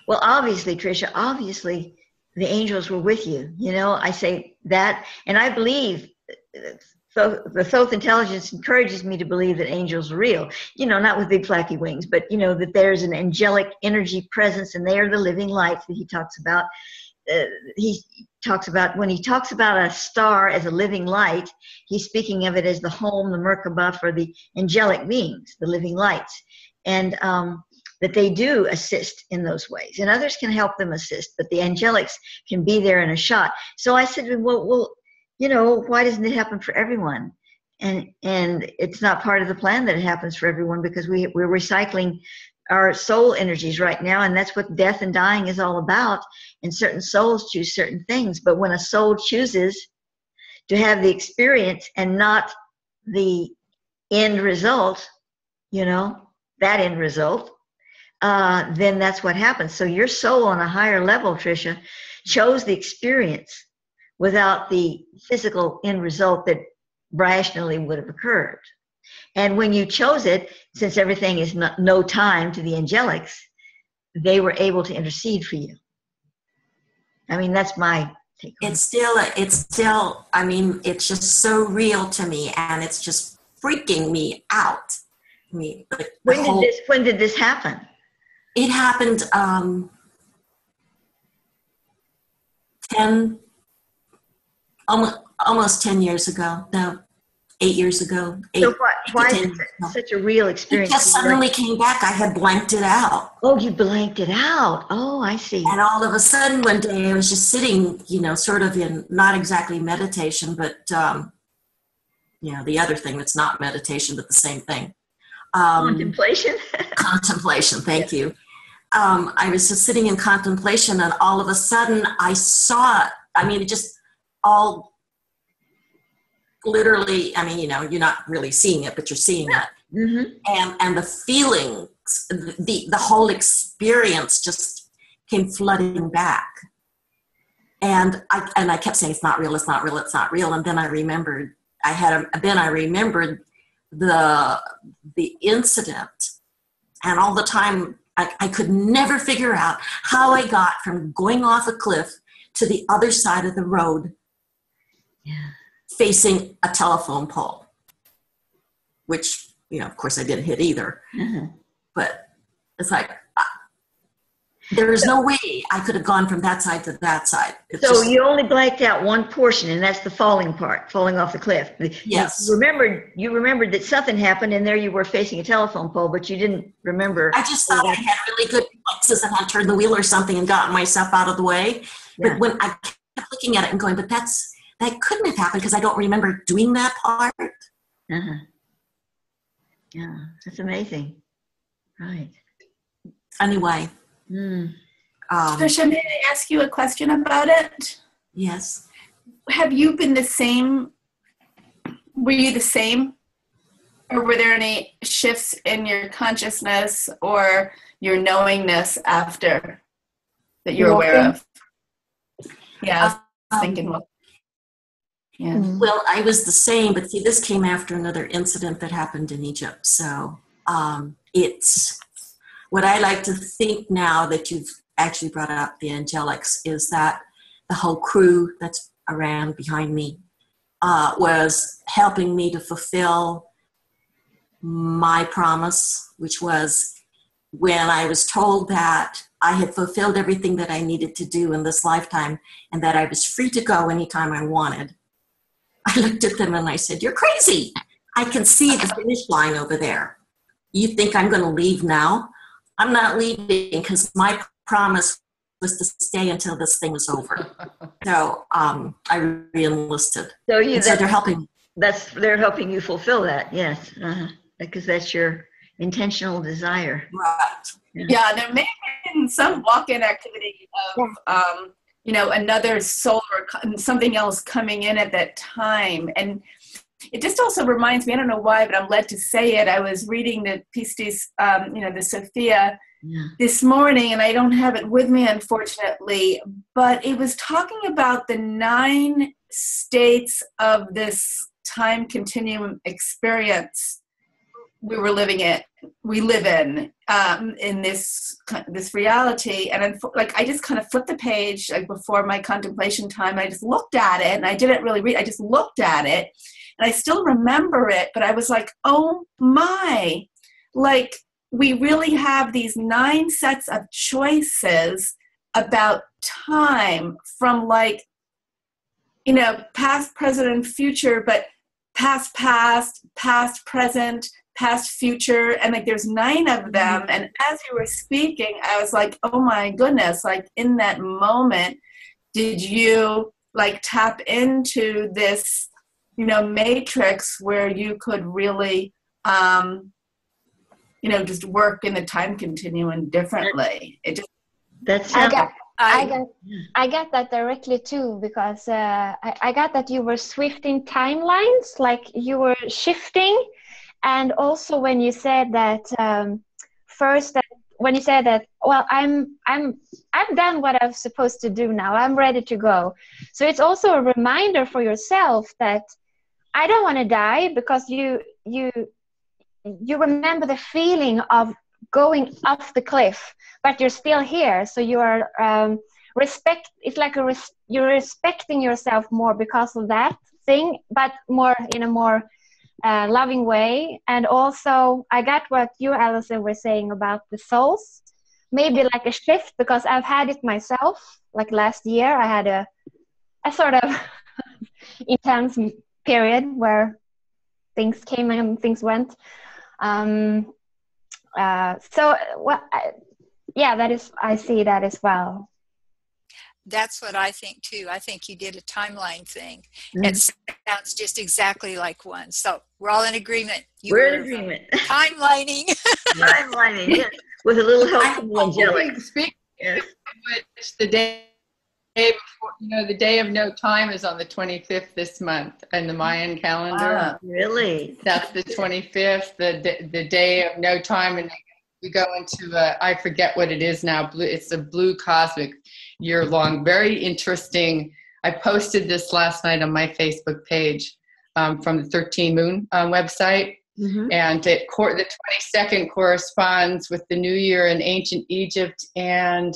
Well, obviously, Tricia, the angels were with you. I say that, and I believe. So the Thoth intelligence encourages me to believe that angels are real, not with big flappy wings, but, that there's an angelic energy presence, and they are the living lights that he talks about. When he talks about a star as a living light, he's speaking of it as the home, the Merkaba, for the angelic beings, the living lights. And that they do assist in those ways, and others can help them assist, but the angelics can be there in a shot. So I said, well, why doesn't it happen for everyone? And it's not part of the plan that it happens for everyone, because we're recycling our soul energies right now, and that's what death and dying is all about. And certain souls choose certain things, but when a soul chooses to have the experience and not the end result, that end result, then that's what happens. So your soul on a higher level, Tricia, chose the experience without the physical end result that rationally would have occurred. And when you chose it, since everything is no time to the angelics, they were able to intercede for you. I mean, that's my take on it. It's still, I mean, it's just so real to me, and it's just freaking me out. I mean, when did this happen? It happened almost 10 years ago. No, 8 years ago. So why is it such a real experience? It just suddenly came back. I had blanked it out. Oh, you blanked it out. Oh, I see. And all of a sudden one day I was just sitting, sort of in, not exactly meditation, but, the other thing that's not meditation, but the same thing. Contemplation? Contemplation, thank you. I was just sitting in contemplation, and all of a sudden I saw it. I mean, it just all literally, I mean, you're not really seeing it, but you're seeing it. Mm-hmm. And the feelings, the whole experience just came flooding back. And I kept saying, it's not real, it's not real, it's not real. And then I remembered, the incident. And all the time, I could never figure out how I got from going off a cliff to the other side of the road, facing a telephone pole, which, of course I didn't hit either. But it's like, there's no way I could have gone from that side to that side. You only blanked out one portion, and that's the falling part, falling off the cliff. Yes. You remembered that something happened, and there you were facing a telephone pole, but you didn't remember. I just thought I had really good reflexes and had turned the wheel or something and gotten myself out of the way. Yeah. But when I kept looking at it and going, but that couldn't have happened because I don't remember doing that part. Yeah, that's amazing. Right. Anyway. Tricia, may I ask you a question about it? Yes. Have you been the same? Were you the same? Or were there any shifts in your consciousness or your knowingness after that you're aware of? Yeah, I was thinking, Well, I was the same, but see, this came after another incident that happened in Egypt. So it's what I like to think now that you've actually brought up the angelics is that the whole crew that's around behind me was helping me to fulfill my promise, which was when I was told that I had fulfilled everything that I needed to do in this lifetime and that I was free to go anytime I wanted. I looked at them and I said, "You're crazy. I can see the finish line over there. You think I'm going to leave now? I'm not leaving because my promise was to stay until this thing was over." So I re-enlisted. So they're helping. They're helping you fulfill that, yes, because that's your intentional desire. Right. Yeah, there may have been some walk-in activity of, another soul or something else coming in at that time. And it just also reminds me, I don't know why, but I'm led to say it. I was reading the Pistis, the Sophia this morning, and I don't have it with me, unfortunately, but it was talking about the 9 states of this time continuum experience we live in this reality. And I just kind of flipped the page before my contemplation time. I just looked at it, and I didn't really read. I just looked at it, and I still remember it. But I was like, oh my, we really have these 9 sets of choices about time from past, present, and future, but past, present, past, future, and there's 9 of them. And as you were speaking, I was like, oh my goodness, in that moment, did you tap into this, matrix where you could really, just work in the time continuum differently? It just, I get that directly too, because I got that you were swifting timelines, you were shifting. And also when you said that well, I've done what I'm supposed to do now. I'm ready to go. So it's also a reminder for yourself that I don't want to die, because you remember the feeling of going off the cliff, but you're still here. So you are you're respecting yourself more because of that thing, but more in a more loving way. And also I got what you, Alison, were saying about the souls, maybe a shift, because I've had it myself. Last year I had a sort of intense period where things came and things went. That is, I see that as well. That's what I think too. I think you did a timeline thing. It sounds just exactly like one. So we're all in agreement. We're in agreement. Timelining. Timelining, yes. With a little help from the angelic. Speaking of which, the day before, the day of no time is on the 25th this month in the Mayan calendar. Really? That's the 25th, the day of no time, and we go into I forget what it is now. It's a blue cosmic year-long, very interesting. I posted this last night on my Facebook page from the 13 Moon website. Mm-hmm. And the 22nd corresponds with the New Year in ancient Egypt. And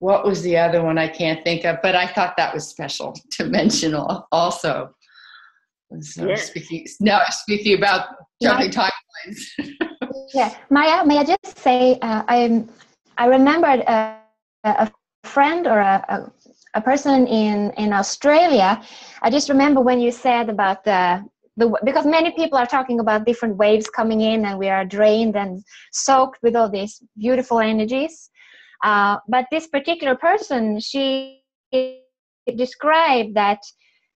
what was the other one? I can't think of, but I thought that was special to mention also. So Yes. speaking about jumping timelines. Yeah, Maya, may I just say, I remembered a friend or a person in Australia. I just remember when you said about because many people are talking about different waves coming in, and we are drained and soaked with all these beautiful energies. But this particular person, she described that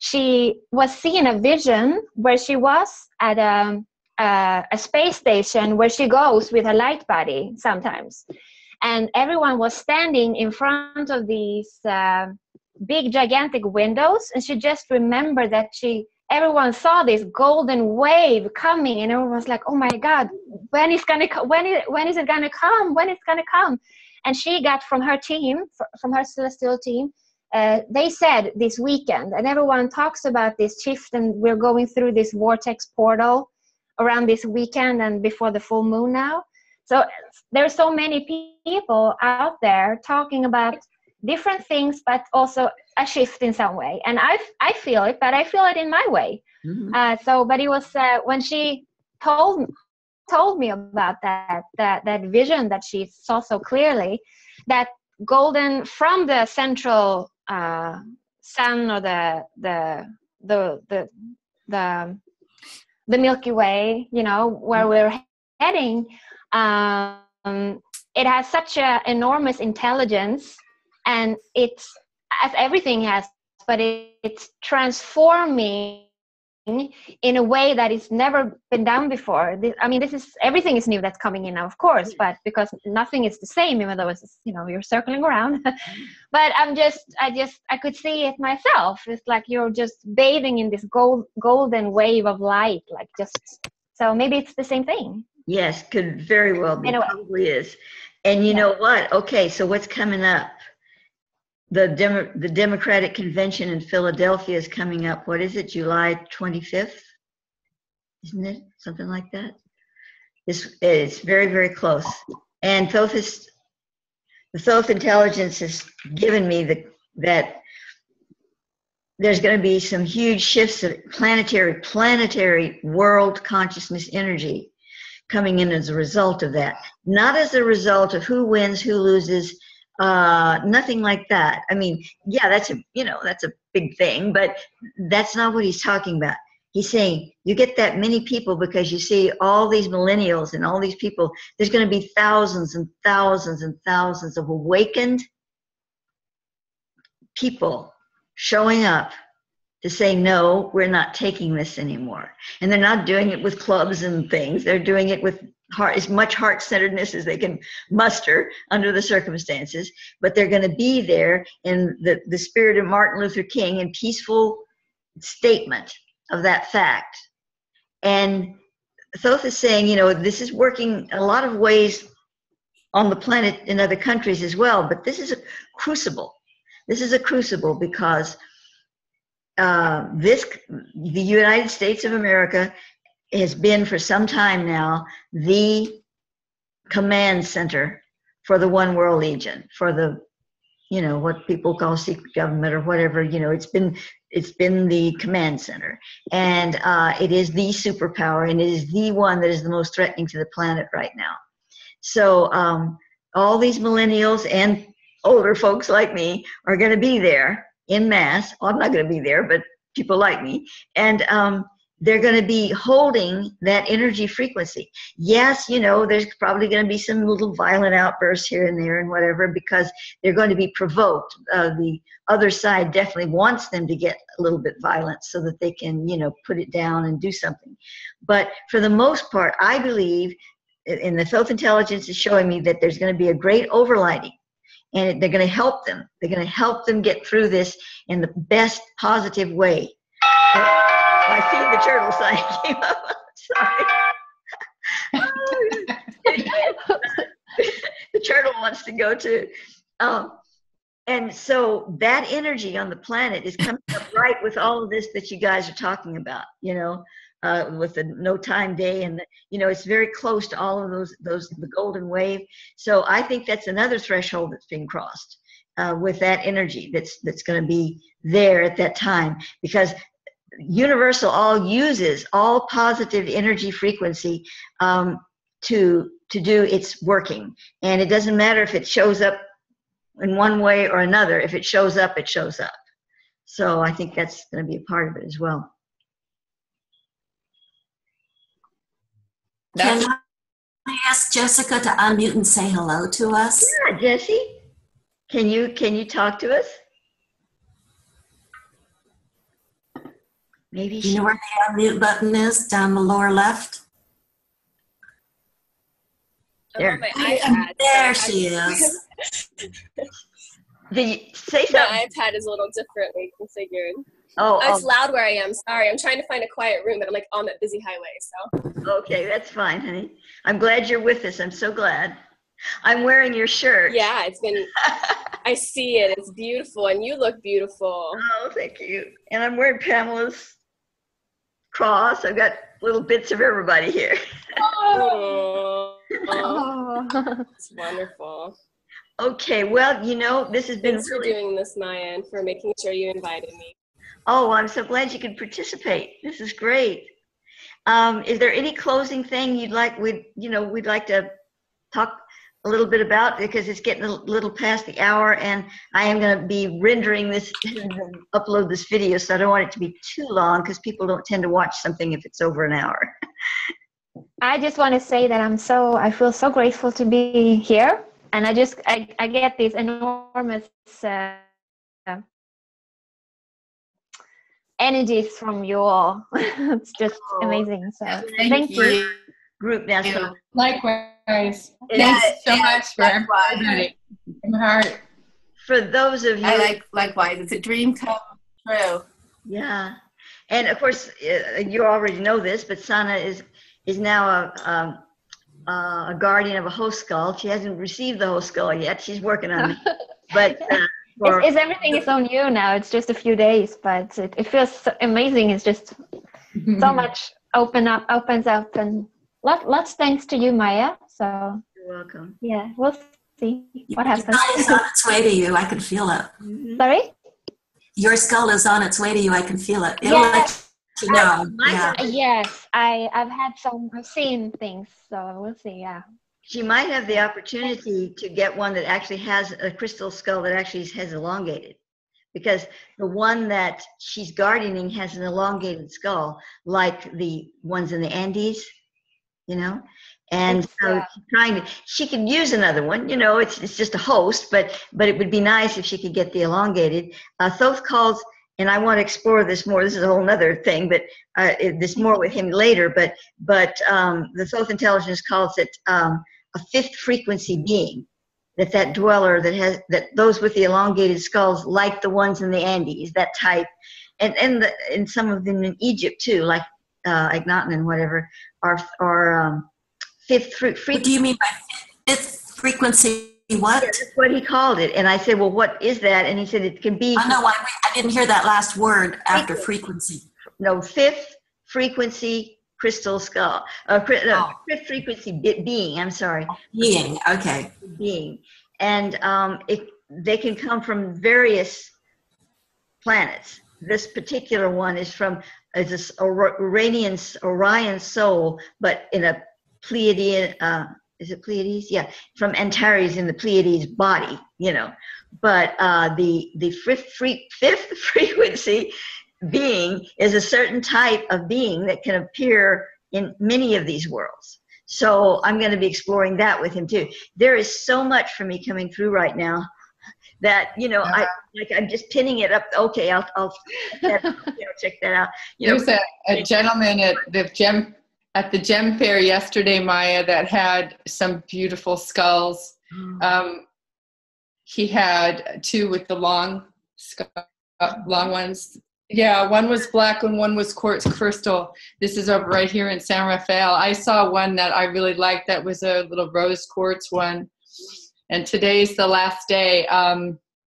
she was seeing a vision where she was at a space station where she goes with a light body sometimes. And everyone was standing in front of these big, gigantic windows. And she just remembered that everyone saw this golden wave coming, and everyone was like, "Oh my God, when is it gonna come? When is it gonna come? When it's gonna come?" And she got from her team, from her celestial team, they said this weekend, and everyone talks about this shift, and we're going through this vortex portal around this weekend and before the full moon now. So there's so many people out there talking about different things, but also a shift in some way. And I feel it, but I feel it in my way. Mm-hmm. But it was when she told me about that vision that she saw so clearly, that golden from the central sun, or the Milky Way, where we're heading. It has such an enormous intelligence, and it's, as everything has, but it's transforming in a way that it's never been done before. Everything is new that's coming in now, of course, but because nothing is the same, even though it's, you're circling around. But I could see it myself. It's like you're just bathing in this golden wave of light, so maybe it's the same thing. Yes, could very well be. Probably is. And you know what? Okay, so what's coming up? The Democratic Convention in Philadelphia is coming up. What is it? July 25th? Isn't it? Something like that? It's very, very close. And the Thoth intelligence has given me that there's going to be some huge shifts of planetary world consciousness energy coming in as a result of that. Not as a result of who wins, who loses, nothing like that. I mean, yeah, that's a big thing, but that's not what he's talking about. He's saying you get that many people because you see all these millennials and all these people. There's going to be thousands and thousands and thousands of awakened people showing up to say, no, we're not taking this anymore. And they're not doing it with clubs and things. They're doing it with as much heart-centeredness as they can muster under the circumstances. But they're going to be there in the spirit of Martin Luther King and peaceful statement of that fact. And Thoth is saying, this is working a lot of ways on the planet in other countries as well. But this is a crucible. This is a crucible because the United States of America has been for some time now the command center for the One World Legion, for the, what people call secret government or whatever. It's been the command center, and it is the superpower, and it is the one that is the most threatening to the planet right now. So all these millennials and older folks like me are going to be there in mass. Well, I'm not going to be there, but people like me. And they're going to be holding that energy frequency. Yes, there's probably going to be some little violent outbursts here and there and whatever, because they're going to be provoked. The other side definitely wants them to get a little bit violent so that they can, put it down and do something. But for the most part, I believe, and the Thoth intelligence is showing me, that there's going to be a great overlighting. And they're going to help them. They're going to help them get through this in the best positive way. I see the turtle sign came up. Sorry. wants to go to. And so that energy on the planet is coming up right with all of this that you guys are talking about, with the no time day, and it's very close to all of the golden wave. So I think that's another threshold that's being crossed with that energy that's going to be there at that time, because universal all uses all positive energy frequency to do its working, and it doesn't matter if it shows up in one way or another. If it shows up, it shows up. So I think that's going to be a part of it as well. Can I ask Jessica to unmute and say hello to us? Yeah, Jessie, can you talk to us? Maybe. Do you know where the unmute button is? Down the lower left. There. There she is. Did you say something? My iPad is a little differently configured. Oh, it's loud where I am. Sorry, I'm trying to find a quiet room, but I'm like on that busy highway. So. Okay, that's fine, honey. I'm glad you're with us. I'm so glad. I'm wearing your shirt. Yeah, it's been. I see it. It's beautiful, and you look beautiful. Oh, thank you. And I'm wearing Pamela's cross. I've got little bits of everybody here. Oh, Oh. it's wonderful. Okay, well, this has been Thanks for doing this, Maya, and for making sure you invited me. Oh, I'm so glad you could participate. This is great. Is there any closing thing we'd like to talk a little bit about, because it's getting a little past the hour, and I am going to be rendering this and upload this video, so I don't want it to be too long, because people don't tend to watch something if it's over an hour. I just want to say that I feel so grateful to be here, and I get these enormous energies from you all. It's just amazing. So thank you. Group now. So Likewise. Yeah, Thanks so much for everybody. From my heart. for those of you, Likewise. It's a dream come true. yeah, and of course you already know this, but Sana is now a guardian of a host skull. She hasn't received the host skull yet. She's working on it, but. It's everything is on you now. It's just a few days, but it feels so amazing. It's just so much opens up, and lots thanks to you, Maya. So You're welcome. yeah, we'll see what happens. Your skull is on its way to you. I can feel it. Mm-hmm. Sorry? Your skull is on its way to you. I can feel it. It'll let you know. Yeah. Yes, I've seen things, so we'll see. Yeah. She might have the opportunity to get one that actually has a crystal skull that actually has elongated, because the one that she's guardianing has an elongated skull, like the ones in the Andes, and so she could use another one, it's just a host, but it would be nice if she could get the elongated. Thoth calls, and I want to explore this more. This is a whole nother thing, but this more with him later, but the Thoth intelligence calls it a fifth frequency being, that dweller that those with the elongated skulls, like the ones in the Andes, that type, and some of them in Egypt too, like Akhenaten and whatever, are fifth frequency. What do you mean by fifth frequency? What? Yeah, that's what he called it, and I said, well, what is that? And he said it can be. Oh, no, I didn't hear that last word after frequency. No, fifth frequency crystal skull, fifth frequency being. I'm sorry. Being, okay. Being, and they can come from various planets. This particular one is this Orion soul, but in a Pleiadian. Is it Pleiades? Yeah, from Antares in the Pleiades body. But the fifth frequency being is a certain type of being that can appear in many of these worlds. So I'm going to be exploring that with him too. There is so much for me coming through right now that I'm just pinning it up. Okay, I'll check that out. There's a gentleman at the gem fair yesterday, Maya, that had some beautiful skulls. He had two with the long ones. Yeah, one was black and one was quartz crystal. This is over right here in San Rafael. I saw one that I really liked that was a little rose quartz one. and today's the last day.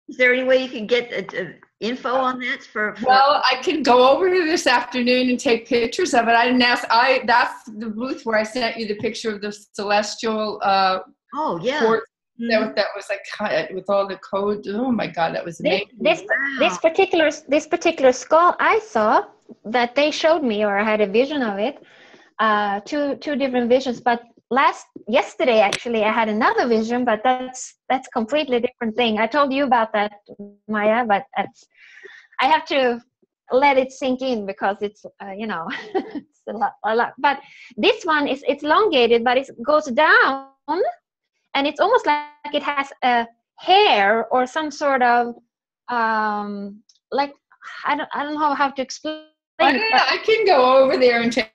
Is there any way you can get info on that for? Well, I can go over here this afternoon and take pictures of it. I didn't ask. That's the booth where I sent you the picture of the celestial. Oh yeah. Quartz. That was like with all the code. Oh my God, that was amazing. This particular skull I saw that they showed me, or I had a vision of it. Two different visions, but yesterday actually I had another vision, but that's completely different thing. I told you about that, Maya, but I have to let it sink in because it's it's a lot. But this one it's elongated, but it goes down, and it's almost like it has a hair or some sort of like I don't know how to explain. I can go over there and take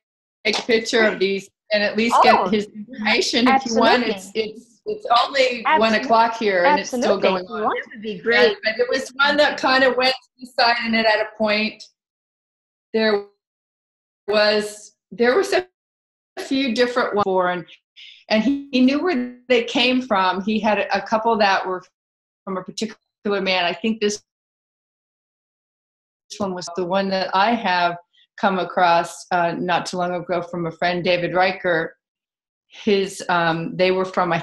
a picture of these and at least get his information if you want. It's only 1 o'clock here and it's still going on. That would be great. But it was one that kind of went to the side, and then at a point there was a few different ones for, and he knew where they came from. He had a couple that were from a particular man. I think this one was the one that I have come across not too long ago from a friend, David Riker. They were from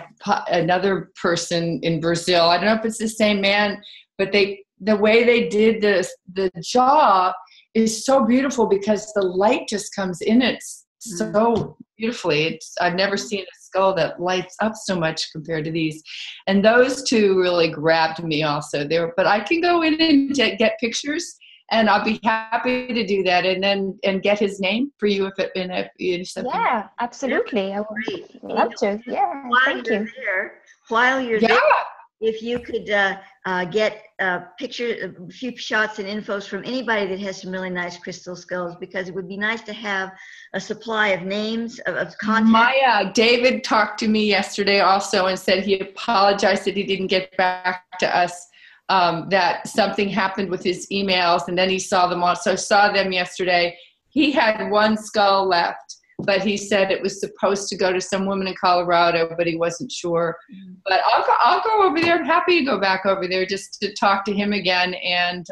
another person in Brazil. I don't know if it's the same man, but the way they did the jaw is so beautiful because the light just comes in it so beautifully. I've never seen a skull that lights up so much compared to these, and those two really grabbed me also there. But I can go in and get pictures, and I'll be happy to do that, and get his name for you if yeah, absolutely. I would love to. Yeah, thank you. While you're there, if you could get pictures, a few shots and infos from anybody that has some really nice crystal skulls, because it would be nice to have a supply of names of contact. David talked to me yesterday also and said he apologized that he didn't get back to us. That something happened with his emails, and then he saw them all. So I saw them yesterday. He had one skull left, but he said it was supposed to go to some woman in Colorado, but he wasn't sure. But I'll go over there. I'm happy to go back over there just to talk to him again and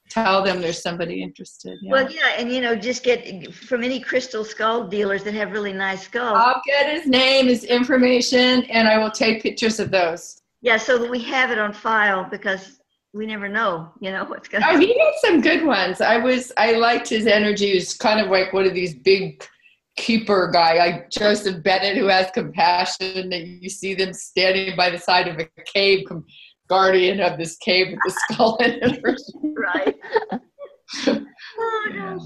tell them there's somebody interested. Yeah. Well, yeah, and just get from any crystal skull dealers that have really nice skulls. I'll get his name, his information, and I will take pictures of those. Yeah, so that we have it on file, because we never know, what's going to happen. Oh, he had some good ones. I liked his energy. He was kind of like one of these big keeper guy, like Joseph Bennett, who has compassion, that you see them standing by the side of a cave, guardian of this cave with the skull in it. Right. Oh, gosh.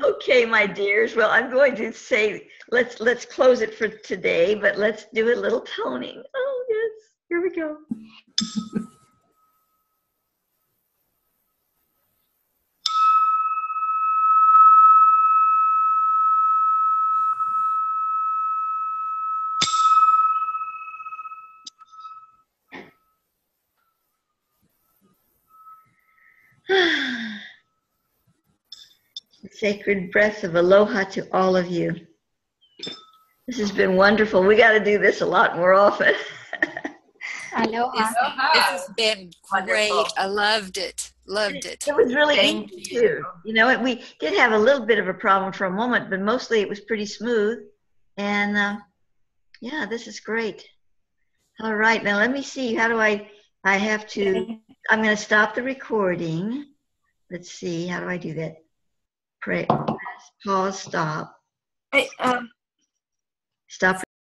Okay, my dears. Well, I'm going to say, let's close it for today, but let's do a little toning. Oh, yes. Here we go. Sacred breath of aloha to all of you. This has been wonderful. We got to do this a lot more often. Aloha. This has been great. Wonderful. I loved it. It was really easy too. We did have a little bit of a problem for a moment, but mostly it was pretty smooth. And yeah, this is great. All right, now let me see. How do I have to, I'm going to stop the recording. Let's see. How do I do that? Press, pause, stop. Hey, Stop.